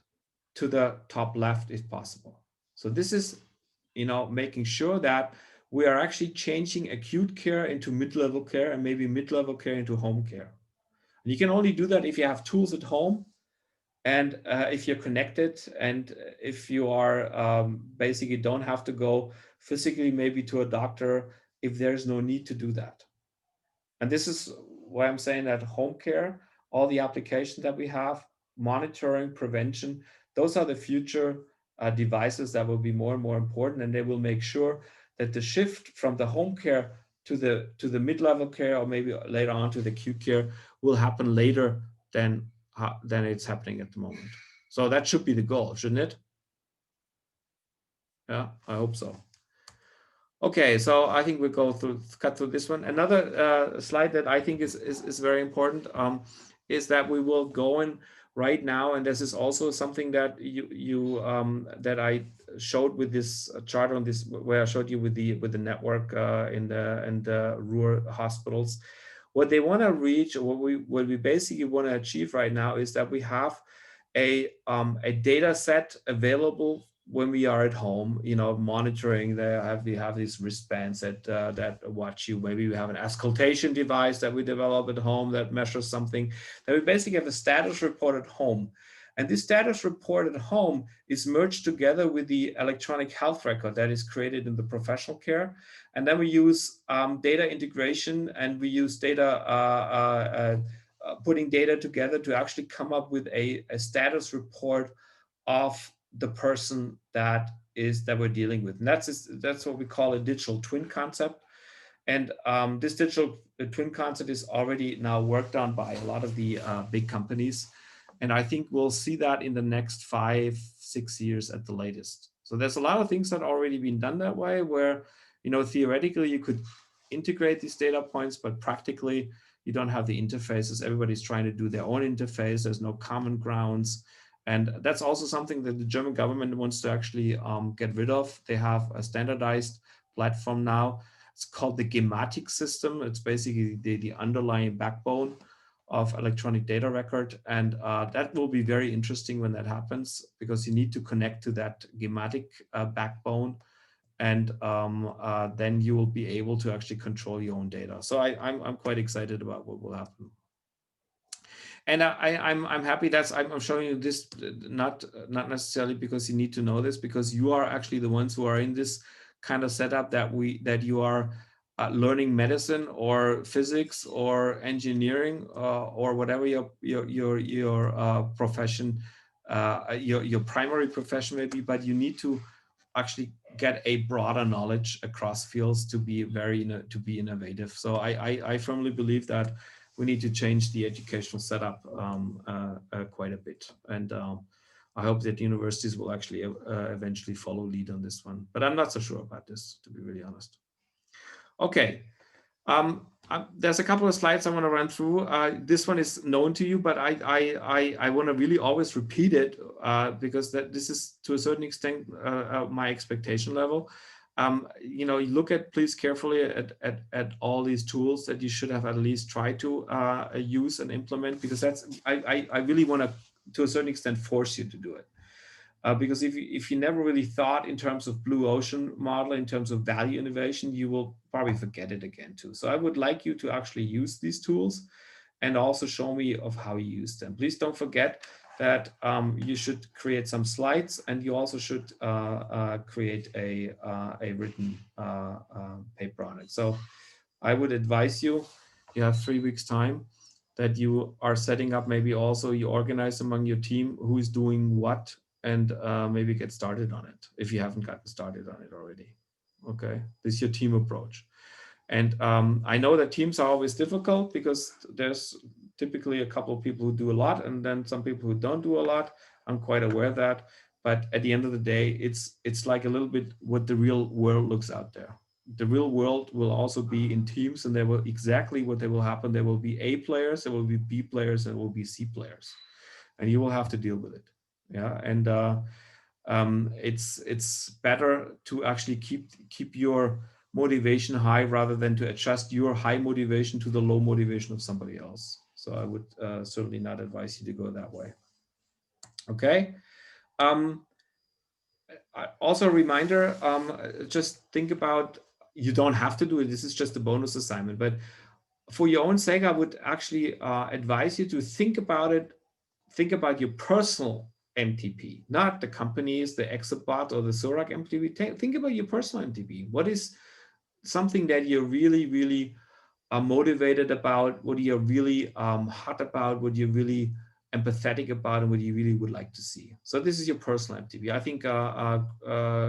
to the top left if possible. So this is, making sure that we are actually changing acute care into mid-level care and maybe mid-level care into home care. And you can only do that if you have tools at home, and if you're connected, and if you are basically don't have to go physically maybe to a doctor if there's no need to do that. And this is why I'm saying that home care, all the applications that we have, monitoring, prevention, those are the future devices that will be more and more important, and they will make sure that the shift from the home care to the mid-level care, or maybe later on to the acute care, will happen later than it's happening at the moment. So that should be the goal, shouldn't it? Yeah, I hope so. Okay, so I think we'll cut through this one. Another slide that I think is very important is that we will go in right now, and this is also something that that I showed with this chart on this, where I showed you with the network in the rural hospitals. What they want to reach, or what we basically want to achieve right now, is that we have a data set available when we are at home, monitoring. We have these wristbands that watch you. Maybe we have an auscultation device that we develop at home that measures something. That we basically have a status report at home. And this status report at home is merged together with the electronic health record that is created in the professional care. And then we use data integration, and we use data, putting data together to actually come up with a status report of the person that we're dealing with. And that's what we call a digital twin concept. And this digital twin concept is already now worked on by a lot of the big companies. And I think we'll see that in the next 5-6 years at the latest. So there's a lot of things that are already been done that way, where, theoretically you could integrate these data points, but practically you don't have the interfaces. Everybody's trying to do their own interface. There's no common grounds. And that's also something that the German government wants to actually get rid of. They have a standardized platform now. It's called the Gematik system. It's basically the underlying backbone of electronic data record. And that will be very interesting when that happens, because you need to connect to that gematic backbone. And then you will be able to actually control your own data. So I'm quite excited about what will happen. And I'm happy that I'm showing you this, not necessarily because you need to know this, because you are actually the ones who are in this kind of setup that you are learning medicine or physics or engineering or whatever your profession, your primary profession may be, but you need to actually get a broader knowledge across fields to be innovative. So I firmly believe that we need to change the educational setup quite a bit. And I hope that universities will actually eventually follow lead on this one. But I'm not so sure about this, to be really honest. Okay. There's a couple of slides I want to run through. This one is known to you, but I want to really always repeat it because this is to a certain extent my expectation level. You know, you look please carefully at all these tools that you should have at least tried to use and implement, because I really want to a certain extent force you to do it. Because if you never really thought in terms of blue ocean model, in terms of value innovation, you will probably forget it again too. So I would like you to actually use these tools and also show me of how you use them. Please don't forget that you should create some slides, and you also should create a written paper on it. So I would advise you have 3 weeks time, that you are setting up, maybe also you organize among your team who is doing what, and maybe get started on it if you haven't gotten started on it already. Okay, this is your team approach. And I know that teams are always difficult, because there's typically a couple of people who do a lot and then some people who don't do a lot. I'm quite aware of that. But at the end of the day, it's like a little bit what the real world looks out there. The real world will also be in teams, and there will exactly what will happen. There will be A players, there will be B players, there will be C players, and you will have to deal with it. Yeah, and it's better to actually keep your motivation high rather than to adjust your high motivation to the low motivation of somebody else. So I would certainly not advise you to go that way. Okay. Also a reminder, just think about, you don't have to do it. This is just a bonus assignment, but for your own sake, I would actually advise you to think about it. Think about your personal MTP, not the companies, the Exabot or the Zorak MTP. Think about your personal MTP. What is something that you're really, really motivated about? What you're really hot about? What you're really empathetic about, and what you really would like to see? So this is your personal MTP. I think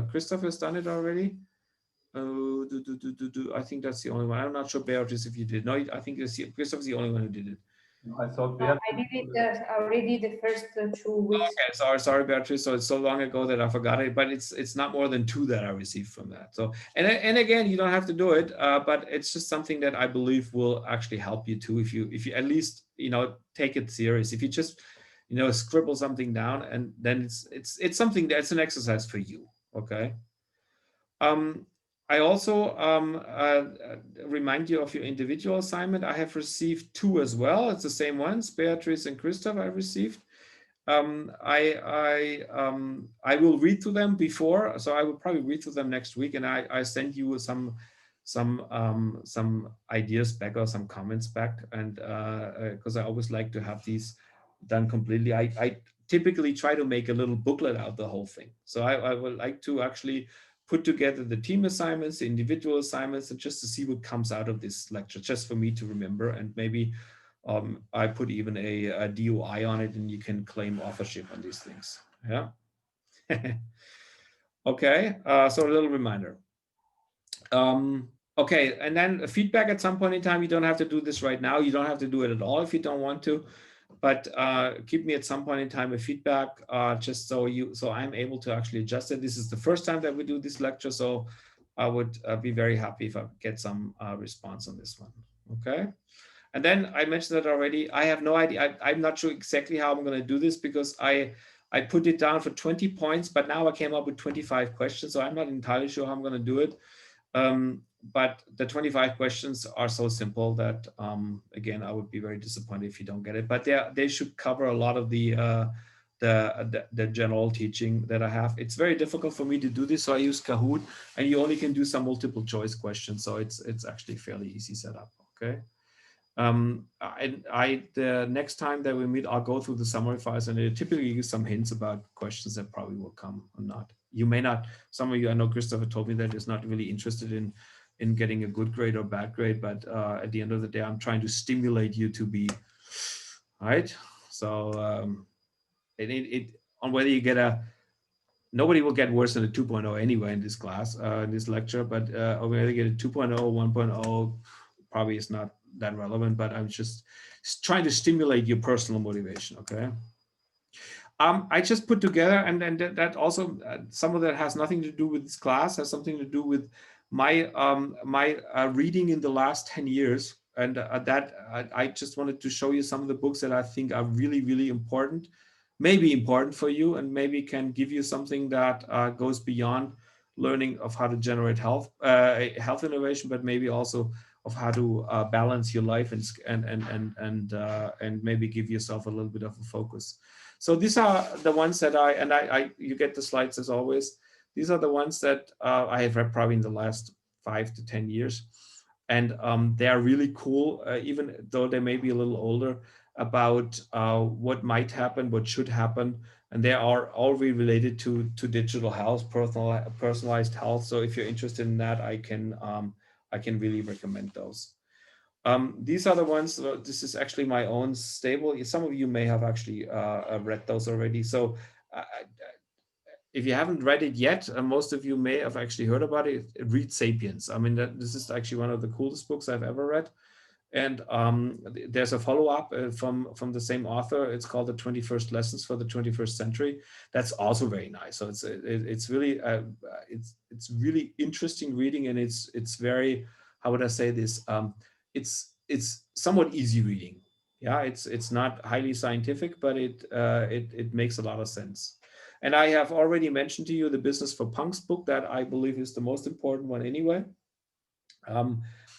Christoph has done it already. I think that's the only one. I'm not sure, Beatrice, if you did. No, I think Christoph's the only one who did it. I thought I did it already the first 2 weeks. Okay, sorry, Beatrice. So it's so long ago that I forgot it, but it's not more than 2 that I received from that. So and again, you don't have to do it, but it's just something that I believe will actually help you too, if you at least take it serious. If you just scribble something down, and then it's something that's an exercise for you. Okay. I also remind you of your individual assignment. I have received 2 as well. It's the same ones, Beatrice and Christoph. I received. I will read through them before, so I will probably read through them next week, and I send you some ideas back or some comments back, and because I always like to have these done completely. I typically try to make a little booklet out of the whole thing. So I would like to actually put together the team assignments, the individual assignments, and just to see what comes out of this lecture, just for me to remember. And maybe I put even a DOI on it, and you can claim authorship on these things. Yeah. Okay, so a little reminder. Okay, and then feedback at some point in time. You don't have to do this right now. You don't have to do it at all if you don't want to. But keep me at some point in time a feedback, just so I'm able to actually adjust it. This is the first time that we do this lecture, so I would be very happy if I get some response on this one. Okay, and then I mentioned that already. I have no idea. I'm not sure exactly how I'm going to do this, because I put it down for 20 points, but now I came up with 25 questions, so I'm not entirely sure how I'm going to do it. but the 25 questions are so simple that, again, I would be very disappointed if you don't get it. But they should cover a lot of the general teaching that I have. It's very difficult for me to do this, so I use Kahoot, and you only can do some multiple choice questions. So it's actually fairly easy setup. Okay. The next time that we meet, I'll go through the summary files, and it typically gives some hints about questions that probably will come or not. You may not, some of you, I know Christopher told me that is not really interested in getting a good grade or bad grade, but at the end of the day, I'm trying to stimulate you to be, right? So on whether you get nobody will get worse than a 2.0 anyway in this class, in this lecture, but whether you get a 2.0, 1.0, probably is not that relevant, but I'm just trying to stimulate your personal motivation, okay? I just put together, and then that also, some of that has nothing to do with this class, has something to do with my reading in the last 10 years. And I just wanted to show you some of the books that I think are really, really important, maybe important for you, and maybe can give you something that goes beyond learning of how to generate health innovation, but maybe also of how to balance your life and maybe give yourself a little bit of a focus. So these are the ones that you get the slides as always. These are the ones that I have read probably in the last 5 to 10 years. And they are really cool, even though they may be a little older, about what might happen, what should happen. And they are all related to digital health, personalized health. So if you're interested in that, I can really recommend those. These are the ones, this is actually my own stable. Some of you may have actually read those already. So if you haven't read it yet, most of you may have actually heard about it. Read Sapiens. I mean, this is actually one of the coolest books I've ever read. And there's a follow-up from the same author. It's called The 21st Lessons for the 21st Century. That's also very nice. So it's really it's really interesting reading, and it's very, how would I say this? It's somewhat easy reading. Yeah, it's not highly scientific, but it makes a lot of sense. And I have already mentioned to you the Business for Punks book that I believe is the most important one anyway.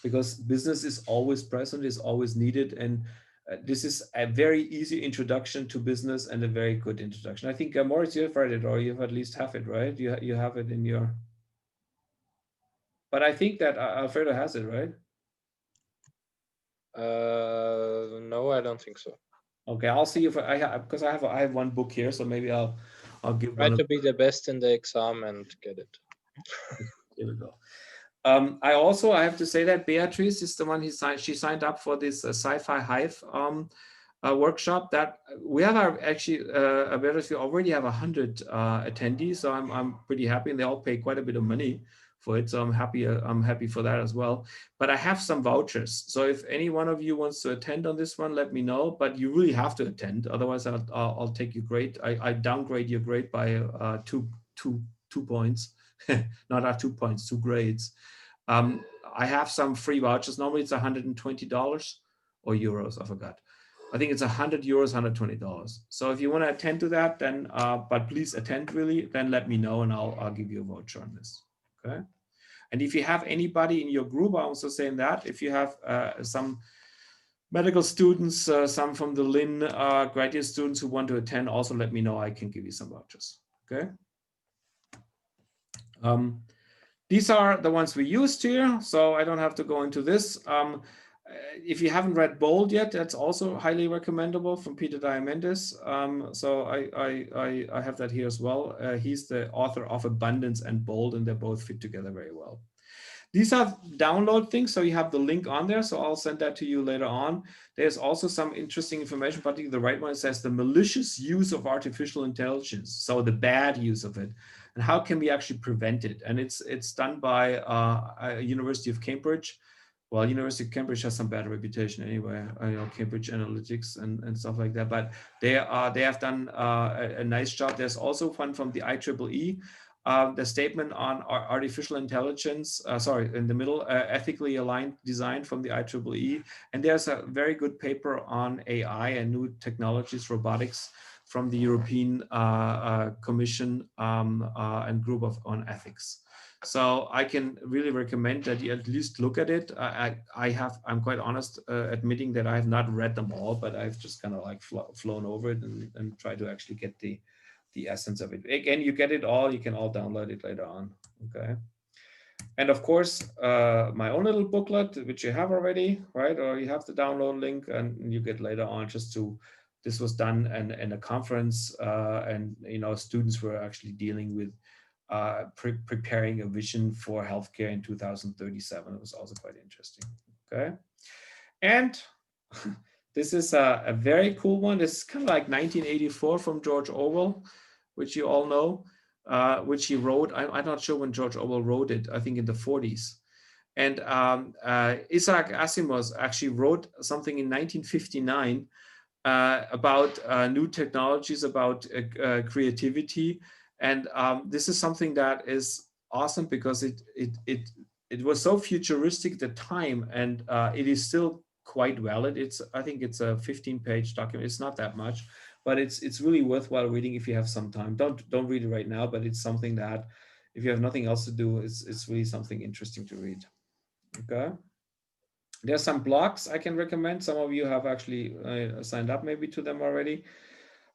Because business is always present, is always needed. And this is a very easy introduction to business and a very good introduction. I think, Moritz, you've read it, or you at least have it, right? You have it in your... But I think that Alfredo has it, right? No, I don't think so. Okay, I'll see if I have, because I have one book here, so maybe I'll give Try one to be the best in the exam and get it. Here we go. I have to say that Beatrice is the one she signed up for this Sci-Fi Hive workshop that we have Beatrice, we already have 100 attendees, so I'm pretty happy, and they all pay quite a bit of money for it, so I'm happy for that as well. But I have some vouchers, so if any one of you wants to attend on this one, let me know. But you really have to attend, otherwise I'll take your grade. I downgrade your grade by two points. Not 2 points, 2 grades. I have some free vouchers. Normally it's $120 or euros, I forgot. I think it's 100 euros, $120. So if you want to attend to that, then, but please attend really, then let me know and I'll give you a voucher on this, okay? And if you have anybody in your group, I'm also saying that, if you have some medical students, some from the LIN graduate students who want to attend, also let me know, I can give you some vouchers, okay? These are the ones we used here, so I don't have to go into this. If you haven't read Bold yet, that's also highly recommendable from Peter Diamandis. So I have that here as well. He's the author of Abundance and Bold, and they both fit together very well. These are download things, so you have the link on there, so I'll send that to you later on. There's also some interesting information, particularly the right one. It says the malicious use of artificial intelligence, so the bad use of it. And how can we actually prevent it? And it's done by University of Cambridge. Well, University of Cambridge has some bad reputation anyway, Cambridge Analytics and stuff like that. But they have done a nice job. There's also one from the IEEE, the statement on artificial intelligence. In the middle, ethically aligned design from the IEEE. And there's a very good paper on AI and new technologies, robotics, from the European Commission and group on ethics. So I can really recommend that you at least look at it. I'm quite honest, admitting that I have not read them all, but I've just kind of like flown over it and tried to actually get the essence of it. Again, you get it all, you can all download it later on, okay? And of course, my own little booklet, which you have already, right? Or you have the download link and you get later on just to, this was done in a conference and, you know, students were actually dealing with preparing a vision for healthcare in 2037. It was also quite interesting, okay? And this is a very cool one. It's kind of like 1984 from George Orwell, which you all know, which he wrote. I'm not sure when George Orwell wrote it, I think in the 40s. And Isaac Asimov actually wrote something in 1959 about new technologies, about creativity. And this is something that is awesome because it was so futuristic at the time, and it is still quite valid. I think it's a 15-page document. It's not that much, but it's really worthwhile reading if you have some time. Don't read it right now, but it's something that if you have nothing else to do, it's really something interesting to read. Okay. There's some blogs I can recommend. Some of you have actually signed up maybe to them already.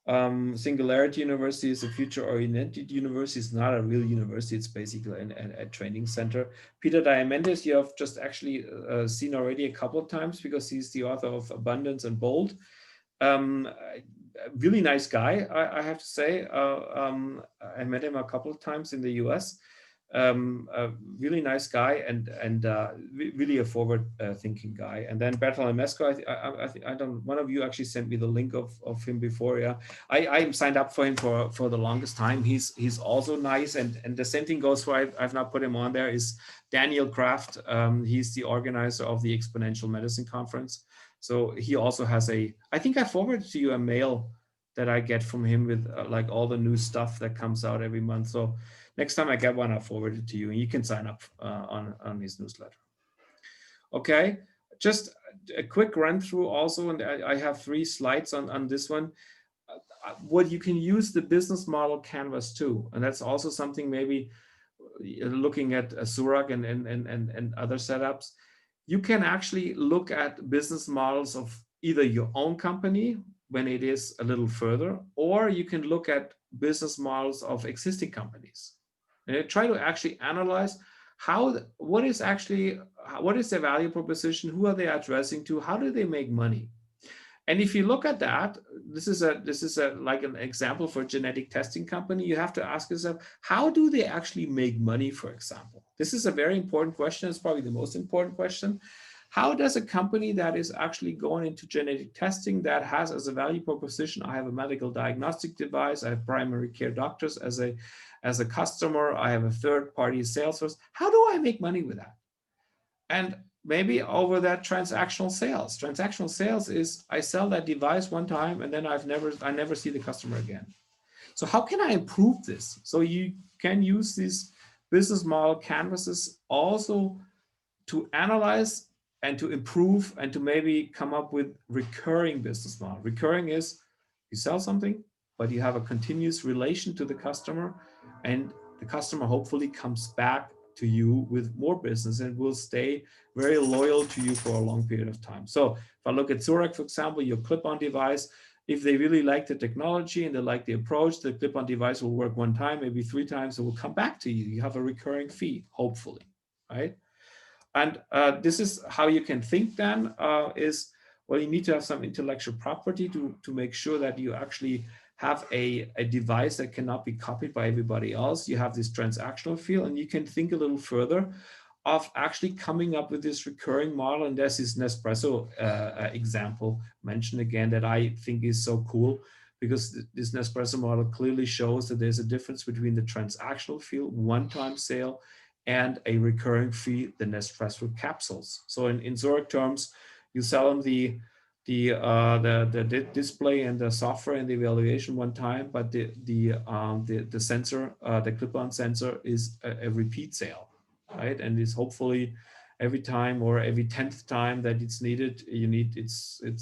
Singularity University is a future-oriented university. It's not a real university. It's basically a training center. Peter Diamandis, you have just actually seen already a couple of times because he's the author of Abundance and Bold. Really nice guy, I have to say. I met him a couple of times in the US. A really nice guy and really a forward-thinking guy. And then Bertrand Lemesco, I don't. One of you actually sent me the link of him before. Yeah, I signed up for him for the longest time. He's also nice, and the same thing goes for I've not put him on there is Daniel Kraft. He's the organizer of the Exponential Medicine Conference. So he also has I think I forwarded to you a mail that I get from him with like all the new stuff that comes out every month. So next time I get one, I'll forward it to you and you can sign up on his newsletter. Okay, just a quick run through also, and I have 3 slides on this one. What you can use the business model canvas too, and that's also something maybe looking at Surak and other setups. You can actually look at business models of either your own company when it is a little further, or you can look at business models of existing companies. And try to actually analyze what is their value proposition, who are they addressing to, how do they make money? And if you look at that, this is like an example for a genetic testing company. You have to ask yourself, how do they actually make money, for example? This is a very important question. It's probably the most important question. How does a company that is actually going into genetic testing that has as a value proposition, I have a medical diagnostic device, I have primary care doctors as a customer, I have a third-party sales force. How do I make money with that? And maybe over that transactional sales. Transactional sales is I sell that device one time and then I never see the customer again. So how can I improve this? So you can use these business model canvases also to analyze and to improve and to maybe come up with recurring business model. Recurring is you sell something, but you have a continuous relation to the customer, and the customer hopefully comes back to you with more business and will stay very loyal to you for a long period of time. So if I look at Zurich, for example, your clip-on device, if they really like the technology and they like the approach, the clip-on device will work one time, maybe 3 times, it will come back to you. You have a recurring fee, hopefully, right? And this is how you can think then is, well, you need to have some intellectual property to make sure that you actually have a device that cannot be copied by everybody else. You have this transactional feel, and you can think a little further of actually coming up with this recurring model. And there's this Nespresso example mentioned again that I think is so cool, because this Nespresso model clearly shows that there's a difference between the transactional feel, one-time sale, and a recurring fee, the Nespresso capsules. So in Zurich terms, you sell them the display and the software and the evaluation one time, but the sensor, the clip-on sensor, is a repeat sale, right? And is hopefully every time or every 10th time that it's needed, it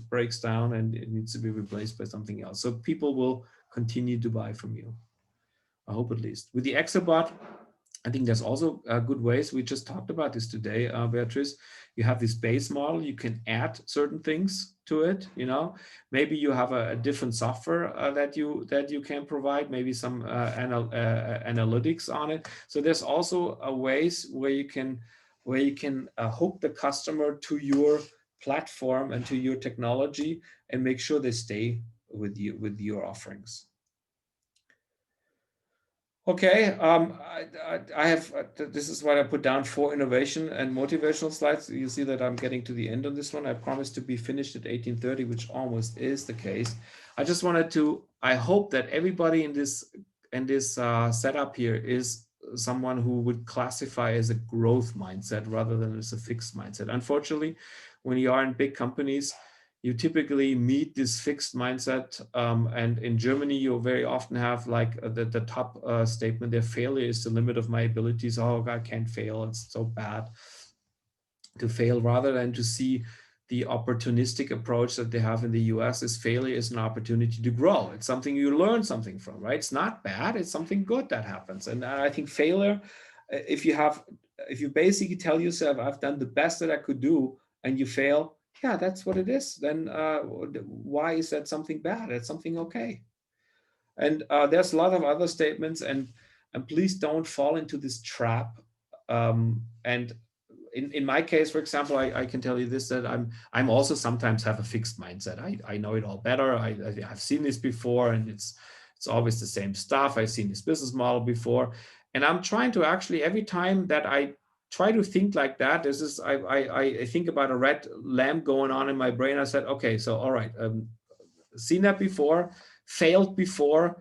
breaks down and it needs to be replaced by something else. So people will continue to buy from you. I hope at least. With the Exabot, I think there's also good ways. We just talked about this today, Beatrice. You have this base model. You can add certain things to it. You know, maybe you have a different software that you can provide. Maybe some analytics on it. So there's also ways where you can hook the customer to your platform and to your technology and make sure they stay with you with your offerings. Okay, I have, this is what I put down for innovation and motivational slides. You see that I'm getting to the end on this one. I promised to be finished at 18:30, which almost is the case. I just wanted to, I hope that everybody in this setup here is someone who would classify as a growth mindset rather than as a fixed mindset. Unfortunately, when you are in big companies, you typically meet this fixed mindset, and in Germany, you very often have like the top statement there: failure is the limit of my abilities. Oh, I can't fail, it's so bad to fail, rather than to see the opportunistic approach that they have in the US is failure is an opportunity to grow. It's something you learn something from, right? It's not bad, it's something good that happens. And I think failure, if you basically tell yourself, I've done the best that I could do, and you fail, yeah, that's what it is. Then why is that something bad? It's something okay. And there's a lot of other statements, and please don't fall into this trap. And in my case, for example, I can tell you this, that I'm also sometimes have a fixed mindset. I know it all better. I've seen this before, and it's always the same stuff. I've seen this business model before, and I'm trying to actually, every time that I try to think like that, there's this, I think about a red lamp going on in my brain. I said, okay, so all right, seen that before, failed before.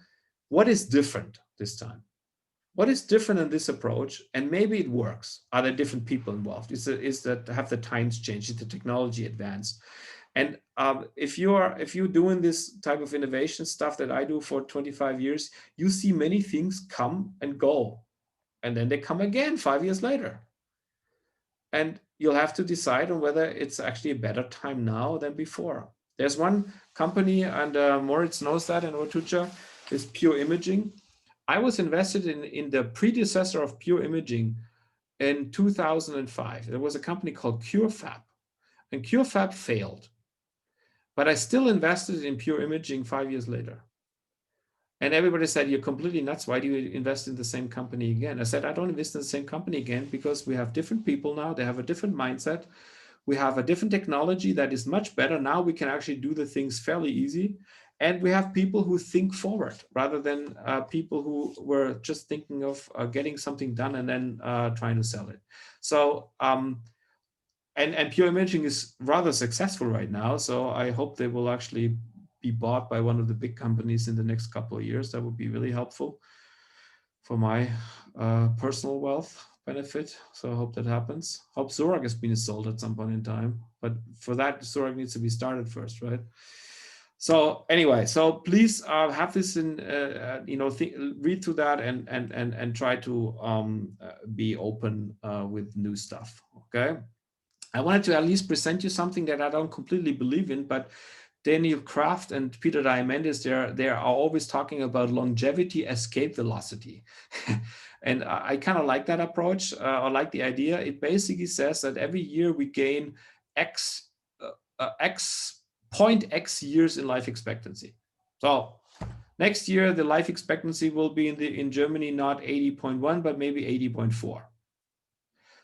What is different this time? What is different in this approach? And maybe it works. Are there different people involved? Is that have the times changed? Is the technology advanced? And if you're doing this type of innovation stuff that I do for 25 years, you see many things come and go, and then they come again 5 years later. And you'll have to decide on whether it's actually a better time now than before. There's one company, and Moritz knows that in Otucha, is Pure Imaging. I was invested in the predecessor of Pure Imaging in 2005. There was a company called CureFab, and CureFab failed. But I still invested in Pure Imaging 5 years later. And everybody said, you're completely nuts. Why do you invest in the same company again? I said, I don't invest in the same company again because we have different people now. They have a different mindset. We have a different technology that is much better. Now we can actually do the things fairly easy. And we have people who think forward rather than people who were just thinking of getting something done and then trying to sell it. So, and Pure Imaging is rather successful right now. So I hope they will actually be bought by one of the big companies in the next couple of years. That would be really helpful for my personal wealth benefit. So I hope that happens. Hope Zorag has been sold at some point in time, but for that, Zorag needs to be started first, right? So anyway, so please have this in, read through that and try to be open with new stuff, okay? I wanted to at least present you something that I don't completely believe in, but Daniel Kraft and Peter Diamandis, they are always talking about longevity escape velocity. And I kind of like that approach. I like the idea. It basically says that every year we gain X years in life expectancy. So next year, the life expectancy will be in Germany, not 80.1, but maybe 80.4.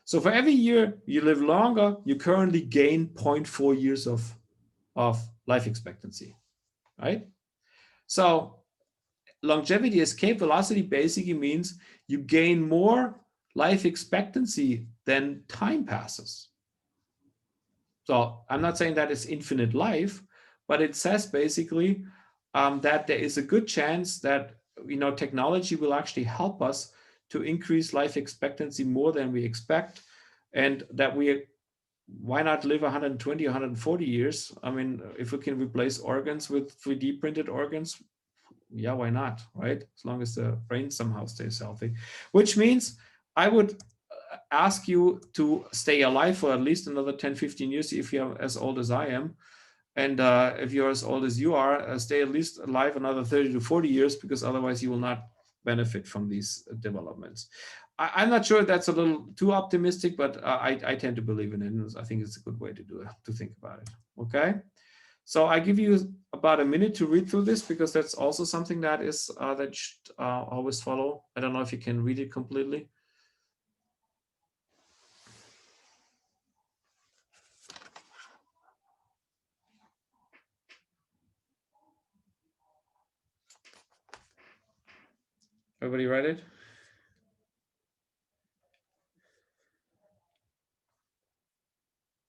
So for every year you live longer, you currently gain 0.4 years of life expectancy, right? So longevity escape velocity basically means you gain more life expectancy than time passes. So I'm not saying that it's infinite life, but it says basically that there is a good chance that technology will actually help us to increase life expectancy more than we expect, and that why not live 120, 140 years? I mean, if we can replace organs with 3D printed organs, yeah, why not, right? As long as the brain somehow stays healthy, which means I would ask you to stay alive for at least another 10, 15 years if you're as old as I am. And if you're as old as you are, stay at least alive another 30 to 40 years, because otherwise you will not benefit from these developments. I'm not sure that's a little too optimistic, but I tend to believe in it. I think it's a good way to do it, to think about it. Okay. So I give you about a minute to read through this, because that's also something that is that you should always follow. I don't know if you can read it completely. Everybody read it?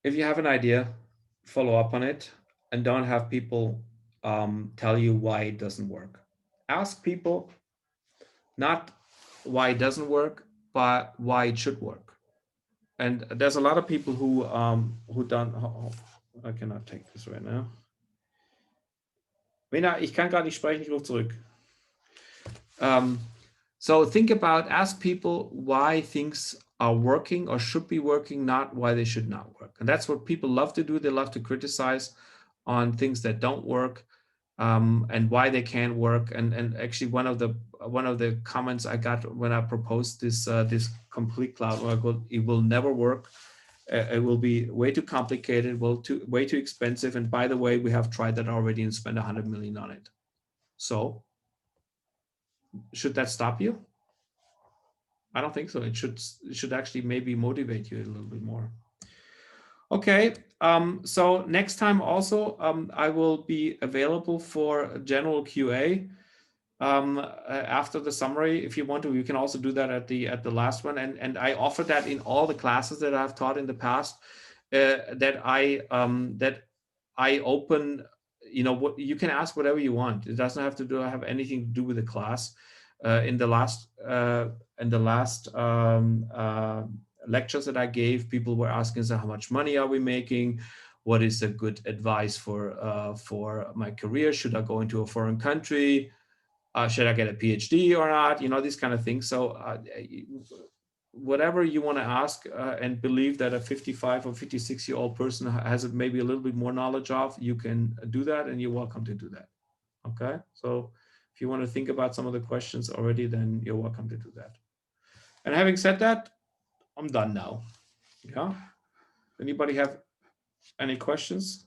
If you have an idea, follow up on it, and don't have people tell you why it doesn't work. Ask people not why it doesn't work, but why it should work. And there's a lot of people who don't. Oh, I cannot take this right now. Mena, ich kann gar nicht sprechen, ich rufe zurück. So think about, ask people why things are working or should be working, not why they should not work. And that's what people love to do. They love to criticize on things that don't work, and why they can't work. And actually one of the comments I got when I proposed this this complete cloud work, it will never work. It will be way too complicated, way too expensive. And by the way, we have tried that already and spent 100 million on it. So should that stop you? I don't think so. It should actually maybe motivate you a little bit more. Okay, so next time also I will be available for general QA after the summary. If you want to, you can also do that at the last one. And I offer that in all the classes that I've taught in the past. That I open. You know, what you can ask whatever you want. It doesn't have to have anything to do with the class. In the last lectures that I gave, people were asking, so how much money are we making? What is a good advice for my career? Should I go into a foreign country? Should I get a PhD or not? You know, these kind of things. So whatever you want to ask and believe that a 55 or 56-year-old person has maybe a little bit more knowledge of, you can do that, and you're welcome to do that. Okay, so if you want to think about some of the questions already, then you're welcome to do that. And having said that, I'm done now. Yeah. Anybody have any questions?